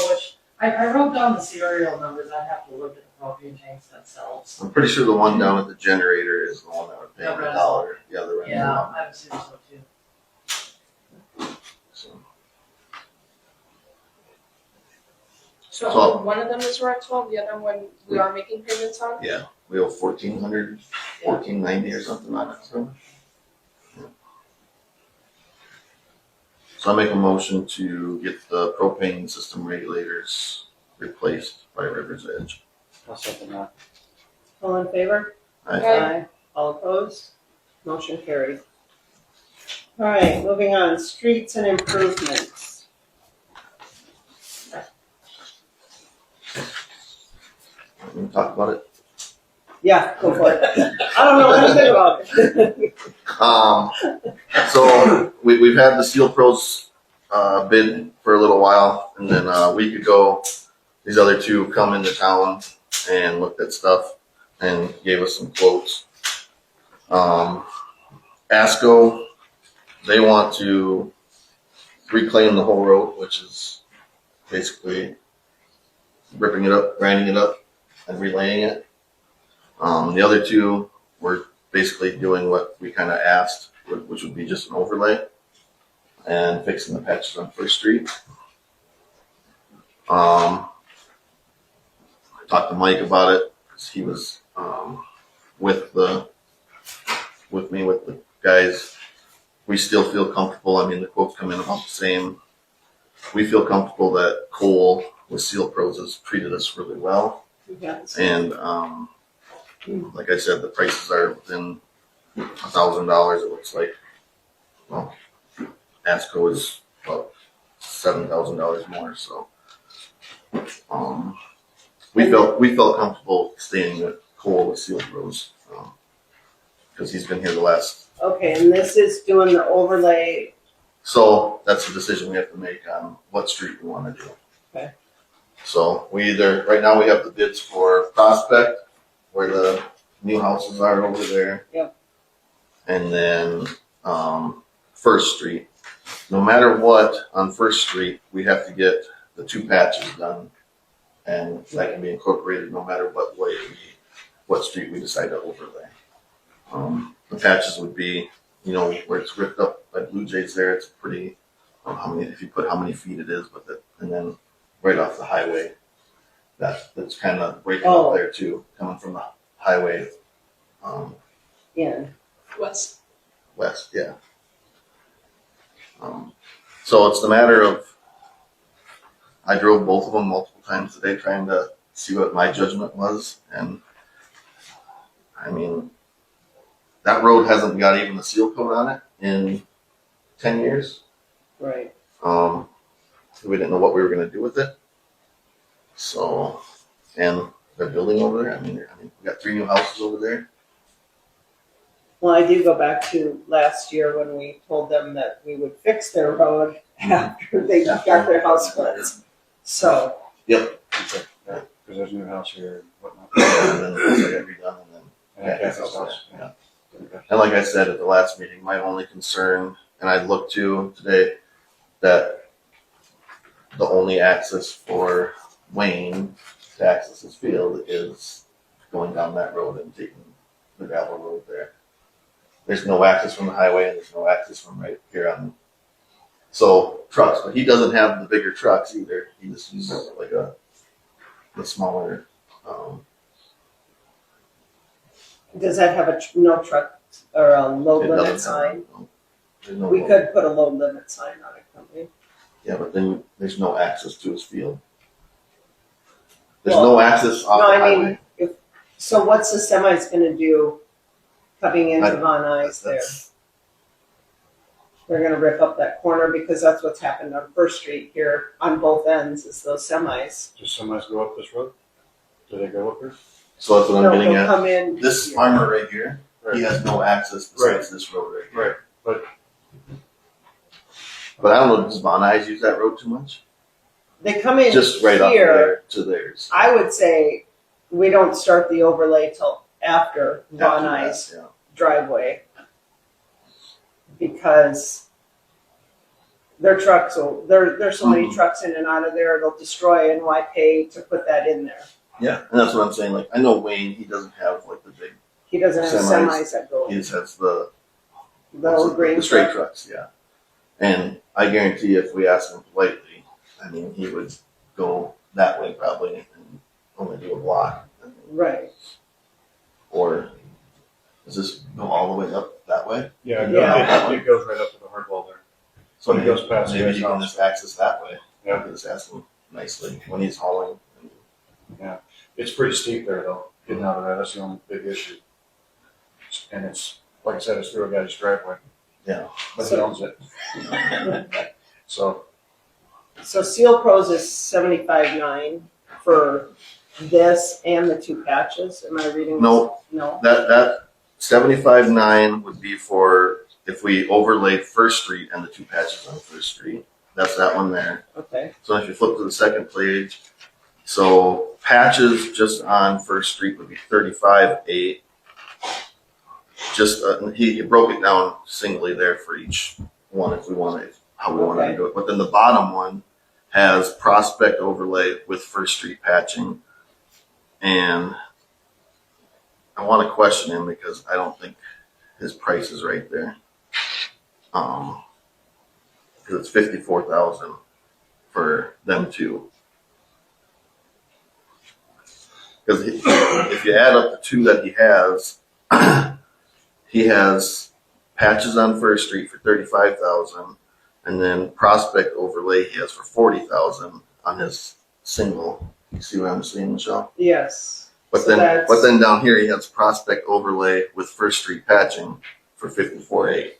I wrote down the serial numbers, I'd have to look at the propane tanks themselves. I'm pretty sure the one down at the generator is the one that we're paying The $1. Yeah, the rental Yeah, one. I would assume so too. So, So So- one of them is rental, the other one we are making payments on? yeah, we owe $1,400, $1,490 or something on it. So. So I make a motion to get the propane system regulators replaced by River's Edge. I'll second that. All in favor? Aye. All opposed? Motion carried. All right, moving on, streets and improvements. We can talk about it. Yeah, go for it. I don't know anything about it. So we've had the Steel Pros bid for a little while, and then a week ago, these other 2 come into town and looked at stuff and gave us some quotes. ASCO they want to reclaim the whole road, which is basically ripping it up, grinding it up, and relaying it. The other two were basically doing what we kind of asked, which would be just an overlay and fixing the patches on First Street. I talked to Mike about it because he was with me with the guys. We still feel comfortable. I mean, the quotes come in about the same. We feel comfortable that Cole with Seal Pros has treated us really well. Yes. And like I said, the prices are within $1,000. It looks like. Well, ASCO is about $7,000 more. So we felt comfortable staying with Cole with Seal Pros because he's been here the last. Okay, and this is doing the overlay. So that's a decision we have to make on what street we want to do. Okay. So right now we have the bids for Prospect, where the new houses are over there. Yep. And then First Street. No matter what, on First Street, we have to get the 2 patches done. And that can be incorporated no matter what street we decide to overlay. The patches would be, where it's ripped up by Blue Jays there, it's pretty, if you put how many feet it is with it, and then right off the highway, that's kind of breaking up there too, coming from the highway Yeah. West. west, yeah. So it's the matter of, I drove both of them multiple times today trying to see what my judgment was, and I mean, that road hasn't got even a seal coat on it in 10 years. Right. We didn't know what we were going to do with it. So, and they're building over there. I mean, we got 3 new houses over there. Well, I do go back to last year when we told them that we would fix their road after they got their house built. So. Yep. Because there's a new house here and whatnot. And then once I got redone, and then And yeah, Kathy's house. yeah. And like I said at the last meeting, my only concern, and I looked to today, that the only access for Wayne to access his field is going down that road and taking the gravel road there. There's no access from the highway, and there's no access from right here on. So trucks, but he doesn't have the bigger trucks either. He just uses like the smaller. Does that have no truck or a load It limit doesn't sign? There's no We road. could put a load limit sign on it, couldn't we? Yeah, but then there's no access to his field. There's no access off No, the I highway. mean, so what's the semis gonna do coming into Von Nuys there? That's- They're gonna rip up that corner because that's what's happened on First Street here on both ends is those semis. Just somebody's go up this road? Do they go up here? So that's what I'm No, getting they'll at. come in. This here. farmer right here, Right. he has no access besides this road right here. Right. But I don't know, does Von Nuys use that road too much? They come in Just right up here. there to theirs. I would say we don't start the overlay till after Von After that, Nuys yeah. driveway. Because their trucks will, there's so many trucks in and out of there, it'll destroy, and why pay to put that in there? Yeah, and that's what I'm saying. Like, I know Wayne, he doesn't have like the big, He doesn't have Semis. semis that go, he just has the the green the straight truck. trucks, yeah. And I guarantee if we asked him politely, I mean, he would go that way probably and only do a block. Right, Or does this go all the way up that way? Yeah, Yeah. it goes right up to the hard wall there. So But it goes past maybe his you can house. just access that way. Yeah. You can just ask him nicely when he's hauling. It's pretty steep there though, getting out of there, that's the only big issue. And it's, like I said, it's through a guy's driveway. Yeah. But he owns it. So, so Seal Pros is 75.9 for this and the 2 patches, am I reading this? No, No, that 75.9 would be for if we overlaid First Street and the 2 patches on First Street. That's that one there. okay, So if you flip to the second page, so patches just on First Street would be 35.8. Just he broke it down singly there for each one if we want it, how we want to do it. But then the bottom one has Prospect overlay with First Street patching, and I want to question him because I don't think his price is right there. Because it's 54,000 for them two. Because if you add up the two that he has patches on First Street for 35,000, and then Prospect overlay he has for 40,000 on his single. You see what I'm saying, Michelle? Yes. But So then down here he has Prospect overlay with First Street patching for 54.8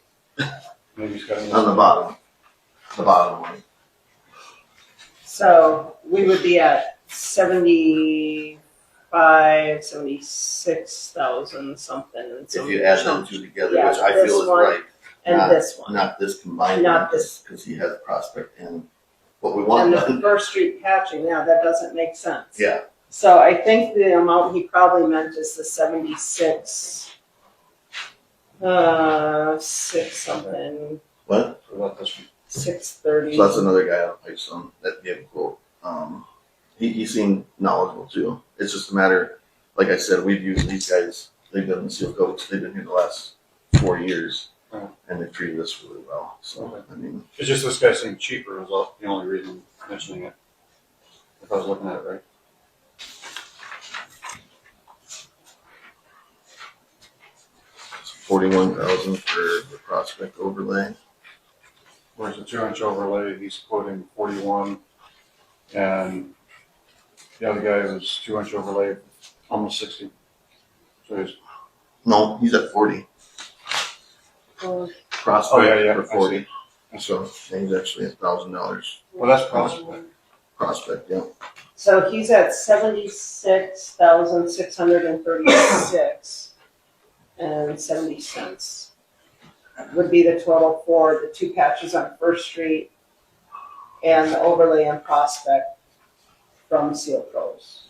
Maybe he's got on the bottom one. So we would be at 76,000 something. And If you add them two together, Yeah, which I this feel is one right. and not, this one. Not this combined. Not this. Because he has Prospect and what we want And the done. First Street patching, yeah, that doesn't make sense. Yeah. So I think the amount he probably meant is the 76, 6 something, What? About this one. 630. So that's another guy on Pipestone that gave a quote. He seemed knowledgeable too. It's just a matter, like I said, we've used these guys. They've been in seal coats. They've been here the last 4 years, and they've treated us really well. So I mean, It's just this guy seemed cheaper was the only reason I'm mentioning it. If I was looking at it right. 41,000 for the Prospect overlay. Whereas the 2-inch overlay, he's quoting 41, and the other guy was 2-inch overlay, almost 60. So he's, No, he's at 40. Oh, Prospect yeah, for I 40. see. So yeah, he's actually $1,000. Well, that's Prospect. Prospect, yeah. So he's at 76,636 and 70 cents would be the total for the two patches on First Street and the overlay and Prospect from Seal Pros.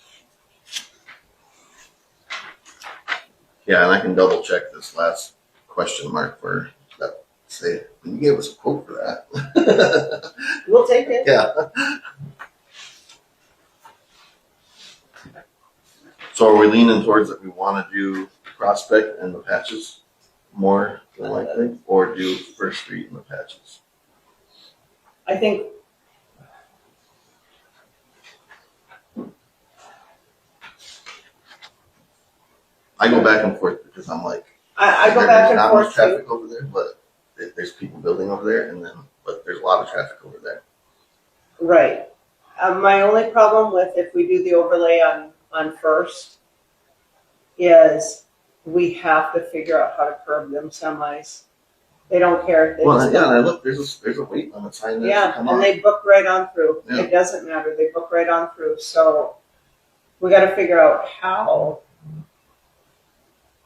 Yeah, and I can double check this last question mark for that. Say, you gave us a quote for that. We'll take it. Yeah. So are we leaning towards that we want to do Prospect and the patches more than likely, or do First Street and the patches? I think I go back and forth because I'm like, I go back and there's not forth much too. traffic over there, but there's people building over there, but there's a lot of traffic over there. Right. My only problem with if we do the overlay on First is we have to figure out how to curb them semis. They don't care. They Well, just yeah, go. and look, there's a weight limit sign there. Yeah, Come and on. they book right on through. Yeah. It doesn't matter. They book right on through. So we got to figure out how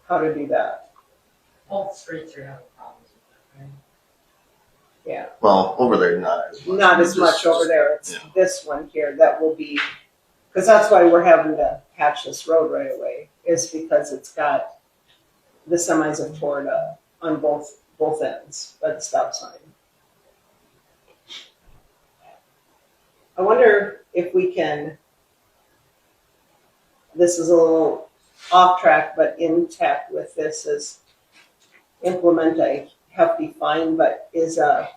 to do that. Both streets are having problems with that, right? Yeah, Well, over there, not as much. not as much over there. It's this one here that will be, because that's why we're having to patch this road right away. Is because it's got the semis have tore it up on both ends by the stop sign. I wonder if we can. This is a little off track, but intact with this is implement a hefty fine, but is like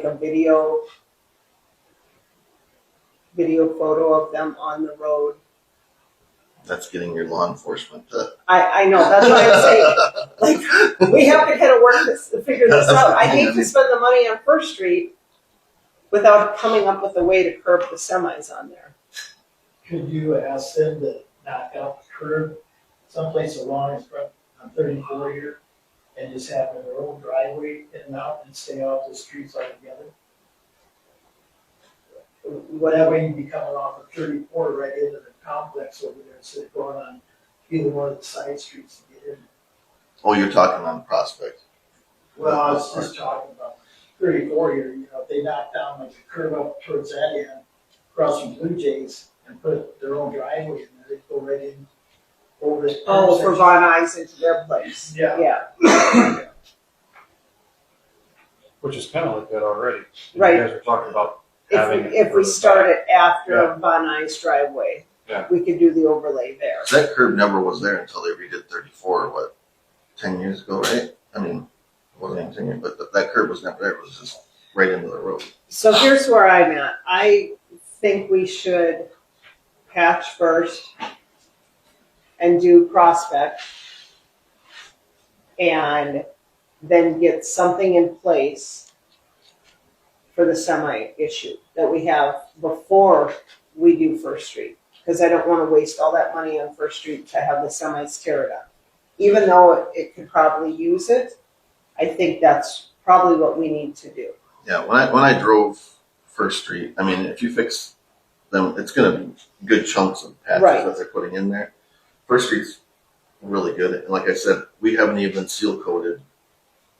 a video photo of them on the road. That's getting your law enforcement to. I know, that's what I'm saying. Like, we have to kind of work this, figure this out. I hate to spend the money on First Street without coming up with a way to curb the semis on there. Could you ask them to knock out the curb someplace along in front on 34 here and just have their own driveway in and out and stay off the streets altogether? That way you'd be coming off of 34 right into the complex over there instead of going on either one of the side streets to get in. Oh, you're talking on Prospect. Well, I was just talking about 34 here, if they knock down like the curb up towards that end, across from Blue Jays, and put their own driveway in there, they go right in over the. Oh, for Von Nuys into their place. Yeah. Yeah. Which is kind of like that already. Right. You guys were talking about If having we, if we start it after Von Nuys driveway, Yeah. we could do the overlay there. That curb never was there until they redid 34, what, 10 years ago, right? I mean, it wasn't even 10 years, but that curb was never there. It was just right into the road. So here's where I'm at. I think we should patch first and do Prospect and then get something in place for the semi issue that we have before we do First Street. Because I don't want to waste all that money on First Street to have the semis tear it up. Even though it could probably use it, I think that's probably what we need to do. Yeah, when I drove First Street, I mean, if you fix them, it's going to be good chunks of patches Right. that they're putting in there. First Street's really good. And like I said, we haven't even seal coated.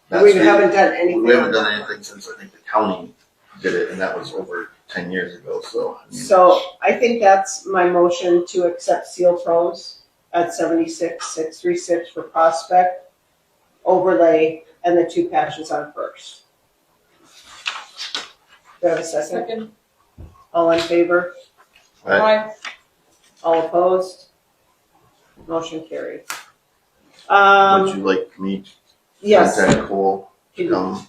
that We street. haven't done anything. We haven't on done that. anything since I think the county did it, and that was over 10 years ago. So, I mean, So I think that's my motion to accept Seal Pros at 76,636 for Prospect, overlay, and the 2 patches on First. Do I have a second? Second. All in favor? Aye. All opposed? Motion carried. would you like me to Yes. contact Cole to Can- come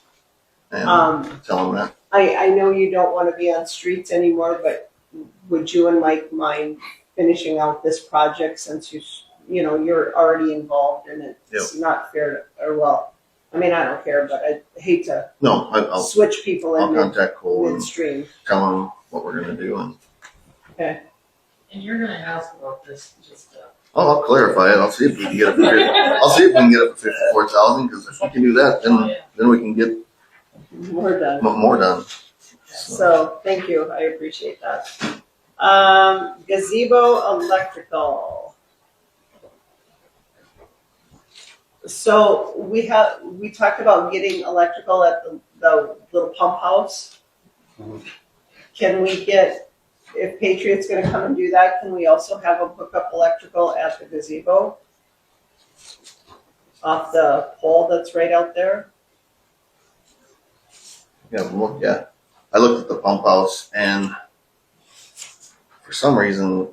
and tell him that? I know you don't want to be on streets anymore, but would you and Mike mind finishing out this project since you're already involved in it? It's not fair to, or well, I mean, I don't care, but I hate to No, I'll switch people in contact Cole and midstream. tell him what we're going to do, and And you're gonna ask about this, just, I'll clarify it. I'll see if we can get it. I'll see if we can get it for 54,000. Because if we can do that, then we can get We're done. more done. So, thank you, I appreciate that. Gazebo electrical. So we talked about getting electrical at the little pump house. Mhm. Can we get, if Patriot's gonna come and do that, can we also have them hook up electrical at the gazebo? Off the pole that's right out there? Yeah, look. Yeah, I looked at the pump house, and for some reason,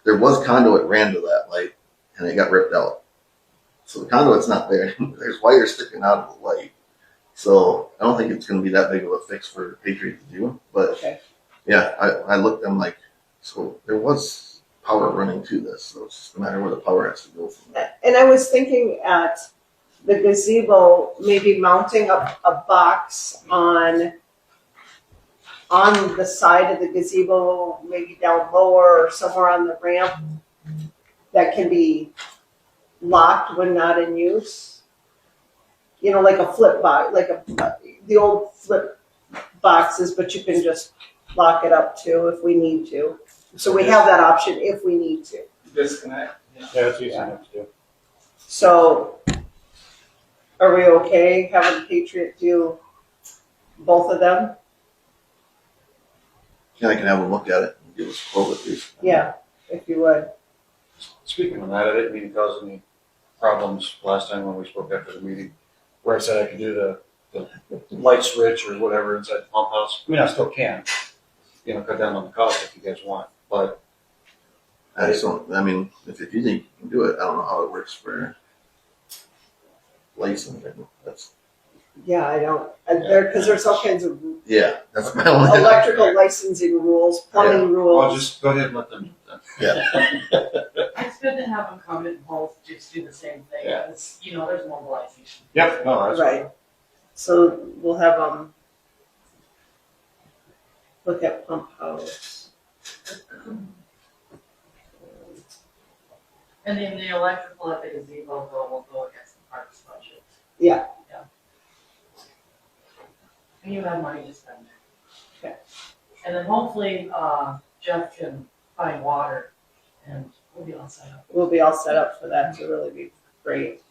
there was conduit ran to that light, and it got ripped out. So the conduit's not there. There's wires sticking out of the light. So I don't think it's going to be that big of a fix for Patriot to do. But Okay. yeah, I looked. I'm like, so there was power running to this. So it's just a matter where the power has to go from that. And I was thinking at the gazebo, maybe mounting up a box on the side of the gazebo, maybe down lower or somewhere on the ramp that can be locked when not in use. You know, like a flip box, like the old flip boxes, but you can just lock it up too if we need to. So we have that option if we need to. Disconnect. Yeah, it's easy enough to do. So, are we okay having Patriot do both of them? Yeah, I can have a look at it and give us a quote at least. Yeah, if you would. Speaking of that, I didn't mean to cause any problems last time when we spoke after the meeting, where I said I could do the light switch or whatever inside the pump house. I mean, I still can, cut down on the cost if you guys want, but I just don't. I mean, if you think you can do it, I don't know how it works for licensing. That's Yeah, I don't, because there's all kinds of that's my only. electrical licensing rules, plumbing well, rules. just go ahead and let them. Yeah. it's good to have them come in both, just do the same thing, Yeah. it's, there's mobilization. Yep, no, that's Right. So we'll have look at pump house. And then the electrical at the gazebo will go against the parks budget. Yeah. Yeah. And you have money to spend there. Okay. And then hopefully, Jeff can find water and we'll be all set up. We'll be all set up for that to really be great.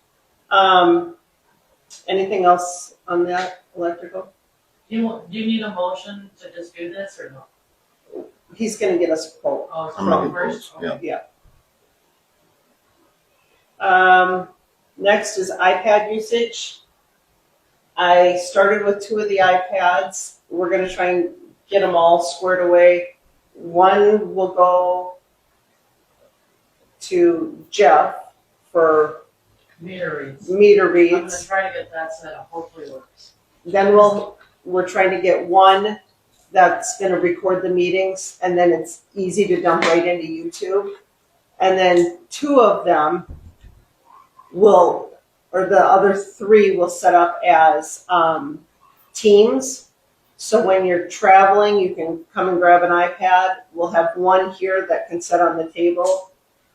Anything else on that electrical? Do you need a motion to just do this or no? He's gonna get us a quote. Oh, I'm gonna so get first? quotes, yeah. Next is iPad usage. I started with 2 of the iPads. We're gonna try and get them all squared away. One will go to Jeff for Meter reads. meter I'm gonna reads. try to get that set up, hopefully it works. Then we're trying to get one that's gonna record the meetings, and then it's easy to dump right into YouTube. And then 2 of them or the other 3 will set up as teams. So when you're traveling, you can come and grab an iPad. We'll have one here that can set on the table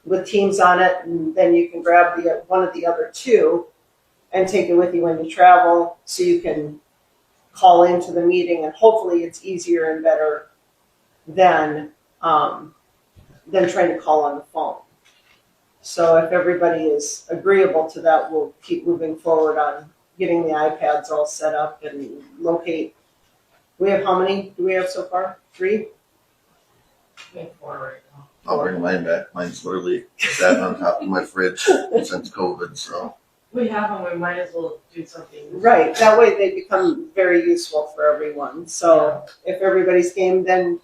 with Teams on it, and then you can grab one of the other 2 and take it with you when you travel, so you can call into the meeting, and hopefully it's easier and better than trying to call on the phone. So if everybody is agreeable to that, we'll keep moving forward on getting the iPads all set up and locate. We have how many do we have so far? 3? We have 4 right now. I'll bring mine back. Mine's literally sat on top of my fridge since COVID, so. We have them, we might as well do something. Right, that way they become very useful for everyone. So if everybody's game, then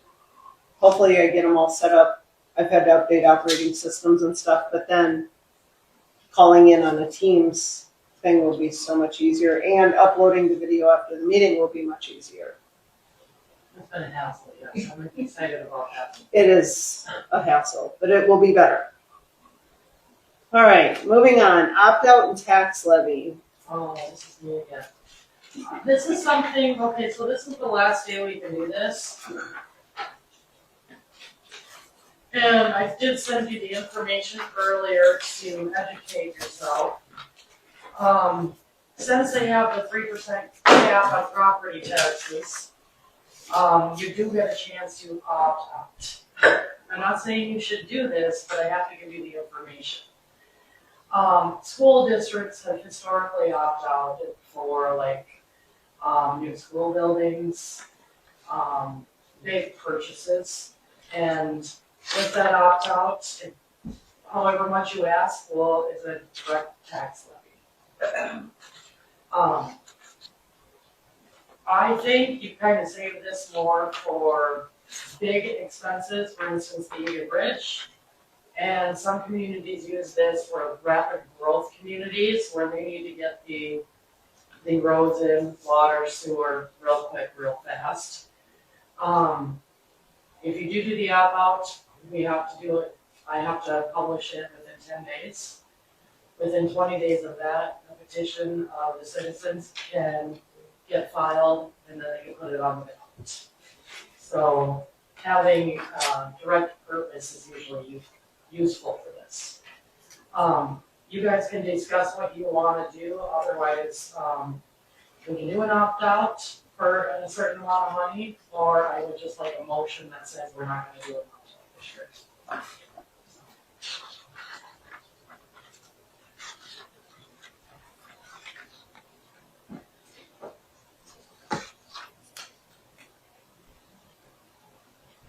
hopefully I get them all set up. I've had to update operating systems and stuff, but then calling in on a Teams thing will be so much easier, and uploading the video after the meeting will be much easier. It's been a hassle, yes, I'm excited about that. It is a hassle, but it will be better. All right, moving on, opt-out and tax levy. Oh, this is me again. This is something, okay, so this is the last day we can do this. And I did send you the information earlier to educate yourself. Since they have the 3% cap on property taxes, you do get a chance to opt out. I'm not saying you should do this, but I have to give you the information. School districts have historically opted out for new school buildings, big purchases, and with that opt out, however much you ask, well, is a direct tax levy. I think you kind of save this more for big expenses, for instance, the Egan Bridge. And some communities use this for rapid growth communities where they need to get the roads in, water, sewer, real quick, real fast. If you do the opt-out, we have to do it, I have to publish it within 10 days. Within 20 days of that, a petition of the citizens can get filed and then they can put it on the ballot. So having direct purpose is usually useful for this. You guys can discuss what you want to do, otherwise we can do an opt-out for a certain amount of money, or I would just like a motion that says we're not going to do an opt-out this year.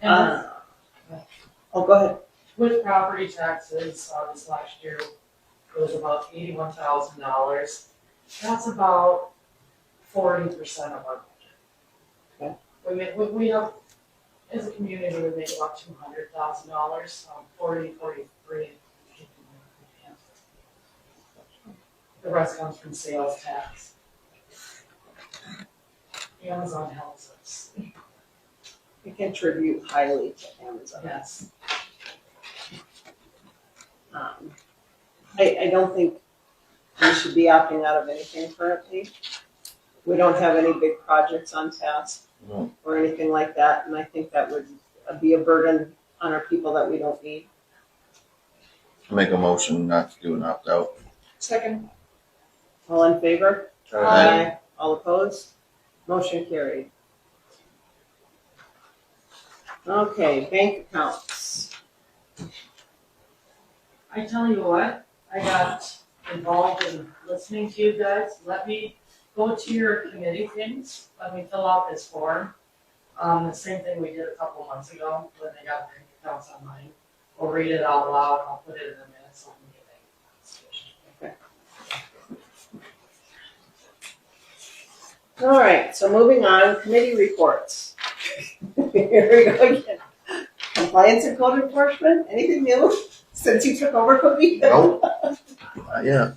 And Go ahead. with property taxes, this last year, it was about $81,000. That's about 40% of our budget. We have, as a community, we make about $200,000, 43. The rest comes from sales tax. Amazon helps us. We contribute highly to Amazon. Yes. I don't think we should be opting out of anything currently. We don't have any big projects on task No. or anything like that, and I think that would be a burden on our people that we don't need. Make a motion not to do an opt-out. Second. All in favor? Aye. All opposed? Motion carried. Okay, bank accounts. I tell you what, I got involved in listening to you guys. Let me go to your committee things. Let me fill out this form. The same thing we did a couple months ago when they got bank accounts online. We'll read it out loud. I'll put it in the minutes so we can get it. All right, so moving on, committee reports. Here we go again. Compliance and code enforcement, anything new since you took over, Cody? Nope. Yeah.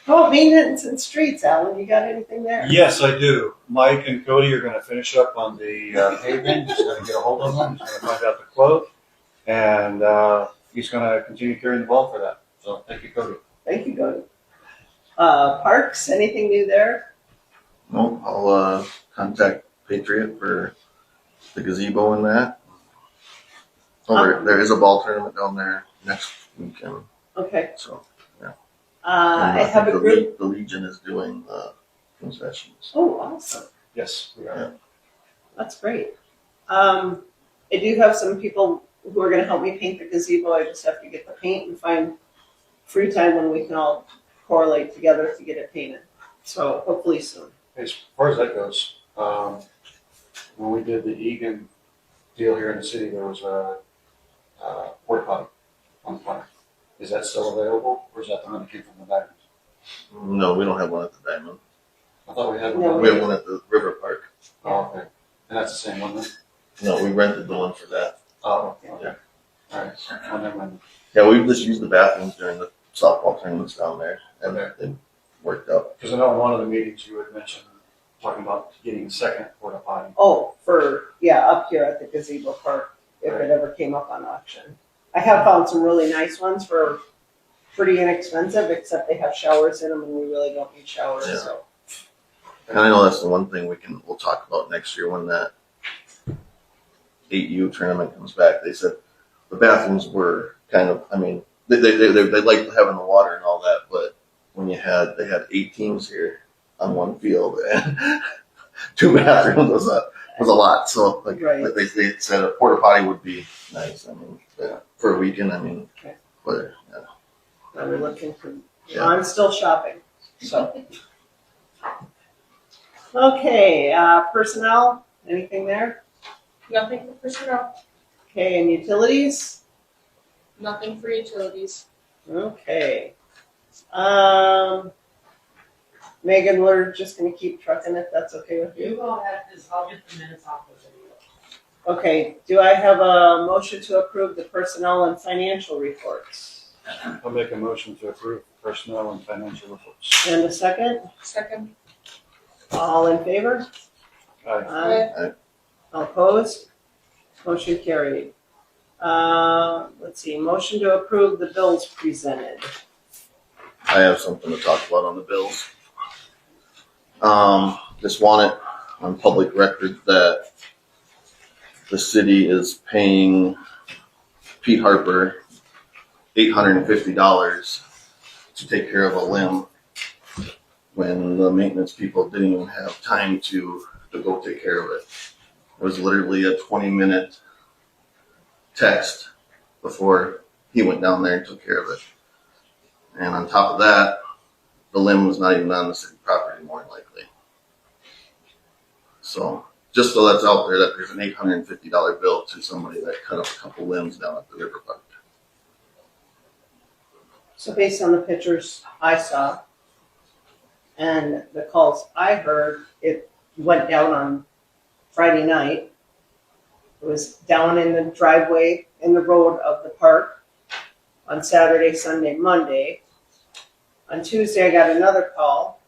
How about maintenance and streets, Alan? You got anything there? Yes, I do. Mike and Cody are gonna finish up on the paving, just gonna get a hold of them, just gonna find out the quote. And he's gonna continue carrying the ball for that. So thank you, Cody. Thank you, Cody. Parks, anything new there? Nope. I'll contact Patriot for the gazebo and that. There is a ball tournament down there next weekend. Okay. So I and have a think group. the Legion is doing concessions. Oh, awesome. Yes, we are. That's great. I do have some people who are gonna help me paint the gazebo. I just have to get the paint and find free time when we can all correlate together to get it painted. So hopefully soon. As far as that goes, when we did the Egan deal here in the city, there was a porta potty on the corner. Is that still available, or is that the one that came from the diamond? No, we don't have one at the Diamond. I thought we had No, one. We have one at the River Park. Oh, okay. And that's the same one then? No, we rented the one for that. Oh, okay. Yeah. All right. Oh, never mind. Yeah, we just used the bathrooms during the softball tournaments down there, and Okay. it worked out. Because I know in one of the meetings you had mentioned talking about getting a second porta potty. Oh, up here at the gazebo park, if it ever came up on auction. I have found some really nice ones for pretty inexpensive, except they have showers in them and we really don't need showers, Yeah. so. And I know that's the one thing we'll talk about next year when that 8U tournament comes back. They said the bathrooms were kind of, I mean, they liked having the water and all that, but when they had 8 teams here on one field and 2 bathrooms was a lot. So like Right. they said a porta potty would be nice. I mean, for a weekend, I mean, Okay. but I'm looking for, Yeah. I'm still shopping, so. Okay, personnel, anything there? Nothing for personnel, Okay, and utilities? nothing for utilities. Okay. Megan, we're just gonna keep trucking if that's okay with You you. go ahead, because I'll get the minutes off the video. Okay, do I have a motion to approve the personnel and financial reports? I'll make a motion to approve personnel and financial reports. And a second? Second, All in favor? Aye. All opposed? Motion carried. Let's see, motion to approve the bills presented. I have something to talk about on the bills. Just want it on public record that the city is paying Pete Harper $850 to take care of a limb when the maintenance people didn't even have time to go take care of it. It was literally a 20-minute text before he went down there and took care of it. And on top of that, the limb was not even on the city property, more than likely. So, just so that's out there, that there's an $850 bill to somebody that cut up a couple limbs down at the river park. So based on the pictures I saw and the calls I heard, it went down on Friday night. It was down in the driveway in the road of the park on Saturday, Sunday, Monday. On Tuesday, I got another call.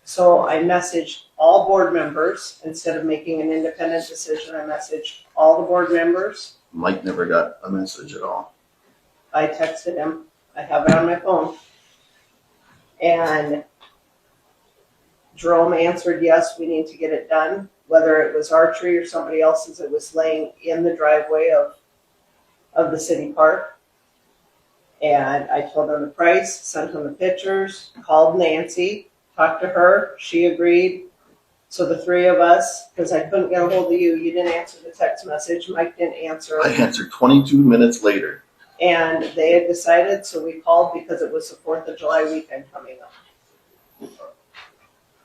So I messaged all board members. Instead of making an independent decision, I messaged all the board members. Mike never got a message at all. I texted him. I have it on my phone. And Jerome answered, yes, we need to get it done. Whether it was our tree or somebody else's, it was laying in the driveway of the city park. And I told him the price, sent him the pictures, called Nancy, talked to her, she agreed. So the three of us, because I couldn't get a hold of you, you didn't answer the text message, Mike didn't answer. I answered 22 minutes later. And they had decided, so we called because it was the 4th of July weekend coming up.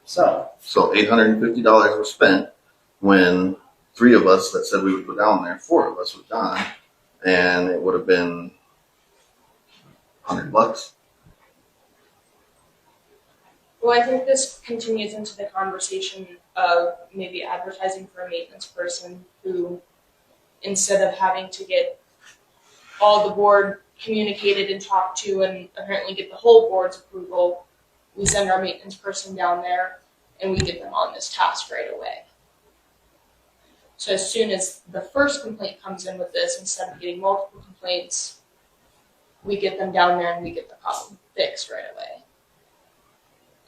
So, So $850 was spent when 3 of us that said we would go down there, 4 of us were gone, and it would have been $100. well, I think this continues into the conversation of maybe advertising for a maintenance person who, instead of having to get all the board communicated and talked to and apparently get the whole board's approval, we send our maintenance person down there and we get them on this task right away. So as soon as the first complaint comes in with this, instead of getting multiple complaints, we get them down there and we get the problem fixed right away.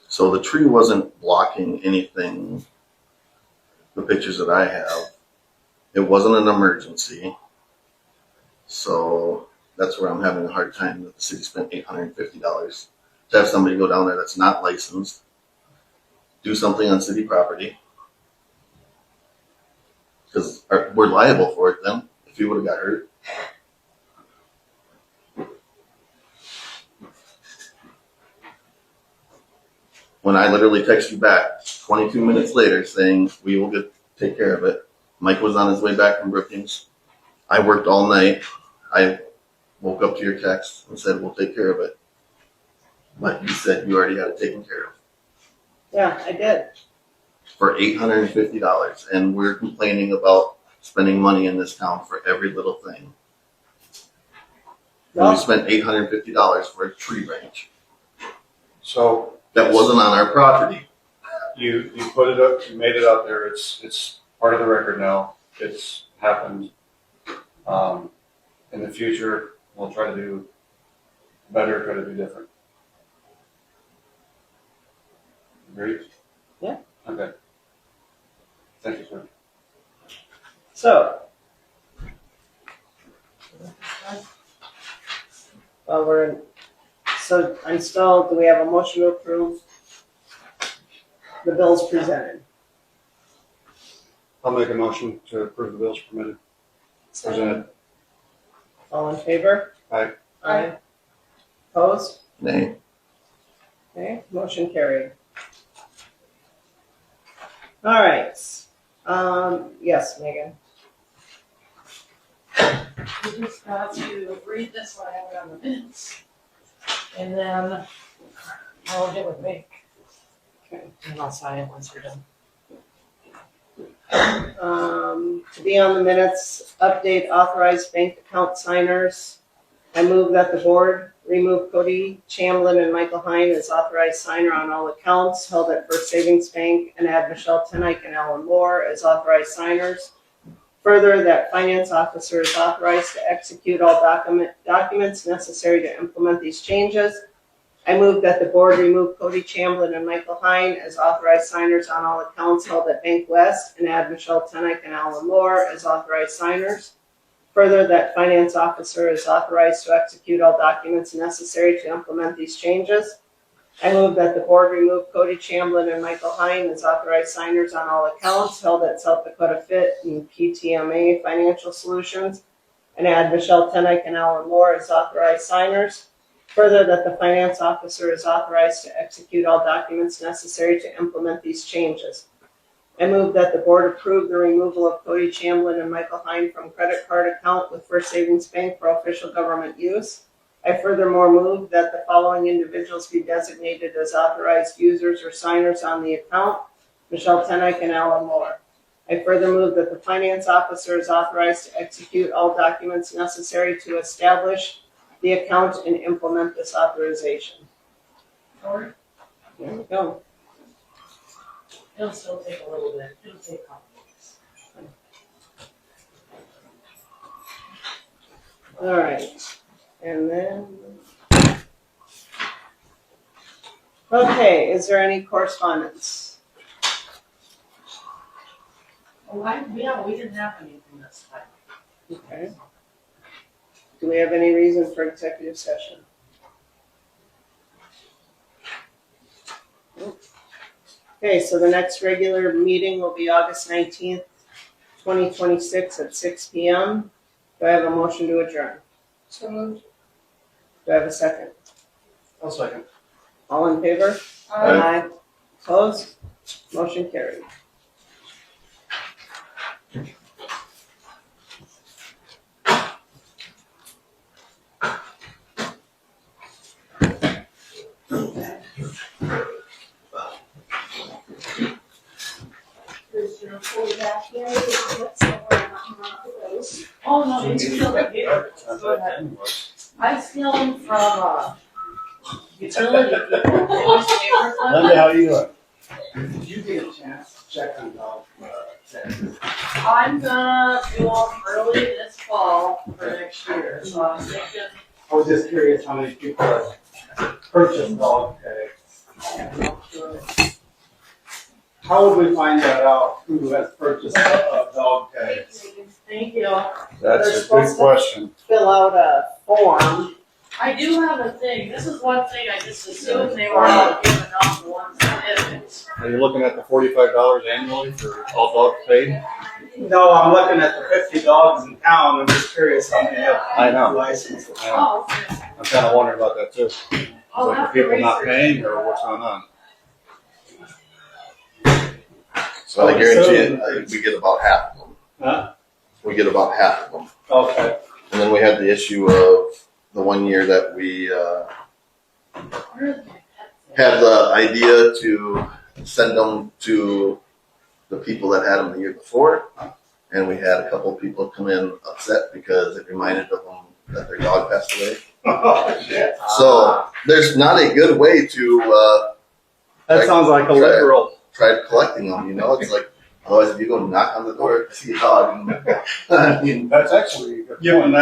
So the tree wasn't blocking anything, the pictures that I have. It wasn't an emergency. So that's where I'm having a hard time that the city spent $850 to have somebody go down there that's not licensed, do something on city property. Because we're liable for it then, if you would have got hurt. When I literally text you back 22 minutes later saying we will take care of it. Mike was on his way back from Brookings. I worked all night. I woke up to your text and said we'll take care of it. But you said you already had it taken care of. Yeah, I did. For $850, and we're complaining about spending money in this town for every little thing. And we spent $850 for a tree branch So that wasn't on our property. you put it up, you made it out there. It's part of the record now. It's happened. In the future, we'll try to do better, try to do different. Agreed? Yeah. Okay. Thank you, sir. So, do we have a motion to approve the bills presented? I'll make a motion to approve the bills presented. All in favor? Aye. Aye. Opposed? Nay. Okay, motion carried. All right. Yes, Megan. We just got to read this one, I have it on the minutes. And then I'll get with Vic. Okay. And I'll sign it once we're done. To be on the minutes, update authorized bank account signers. I move that the board remove Cody Chamblin and Michael Hine as authorized signer on all accounts held at First Savings Bank and add Michelle Tenike and Alan Moore as authorized signers. Further, that finance officer is authorized to execute all documents necessary to implement these changes. I move that the board remove Cody Chamblin and Michael Hine as authorized signers on all accounts held at Bank West and add Michelle Tenike and Alan Moore as authorized signers. Further, that finance officer is authorized to execute all documents necessary to implement these changes. I move that the board remove Cody Chamblin and Michael Hine as authorized signers on all accounts held at South Dakota Fit and PTMA Financial Solutions and add Michelle Tenike and Alan Moore as authorized signers. Further, that the finance officer is authorized to execute all documents necessary to implement these changes. I move that the board approve the removal of Cody Chamblin and Michael Hine from credit card account with First Savings Bank for official government use. I furthermore move that the following individuals be designated as authorized users or signers on the account: Michelle Tenike and Alan Moore. I further move that the finance officer is authorized to execute all documents necessary to establish the account and implement this authorization. Or There we go. it'll still take a little bit, it'll take a couple weeks. All right, and then. Okay, is there any correspondence? We didn't have anything this time. Okay. Do we have any reason for executive session? Okay, so the next regular meeting will be August 19th, 2026 at 6 p.m. Do I have a motion to adjourn? So moved. Do I have a second? I'll second. All in favor? Aye. Opposed? Motion carried. gonna pull you back here, you can put somewhere on those. Oh, no, you steal them here. Go ahead. I steal them from, utility people. They always pay for them. Linda, how you doing? Did you get a chance to check on dog taxes? I'm gonna do them early this fall for next year, so I'm thinking, I was just curious how many people have purchased dog tags. How would we find that out, who has purchased dog tags? thank you. That's They're a good supposed to- question. Fill out a form. I do have a thing, this is one thing I just assumed they were all giving out the ones that didn't. Are you looking at the $45 annually for all dogs paid? No, I'm looking at the 50 dogs in town. I'm just curious how many have I know. licenses. Oh, okay. I'm kind of wondering about that too. I'll Like, have are to people not research. paying or what's going on? So I guarantee it, we get about half of them. Huh? We get about half of them. Okay. And then we had the issue of the one year that we Where is my pet? had the idea to send them to the people that had them the year before. And we had a couple of people come in upset because it reminded them that their dog passed away. Oh, shit. So there's not a good way to That sounds like a liberal. try collecting them, you know? It's like, otherwise if you go knock on the door, see a dog. I mean, That's actually a good You and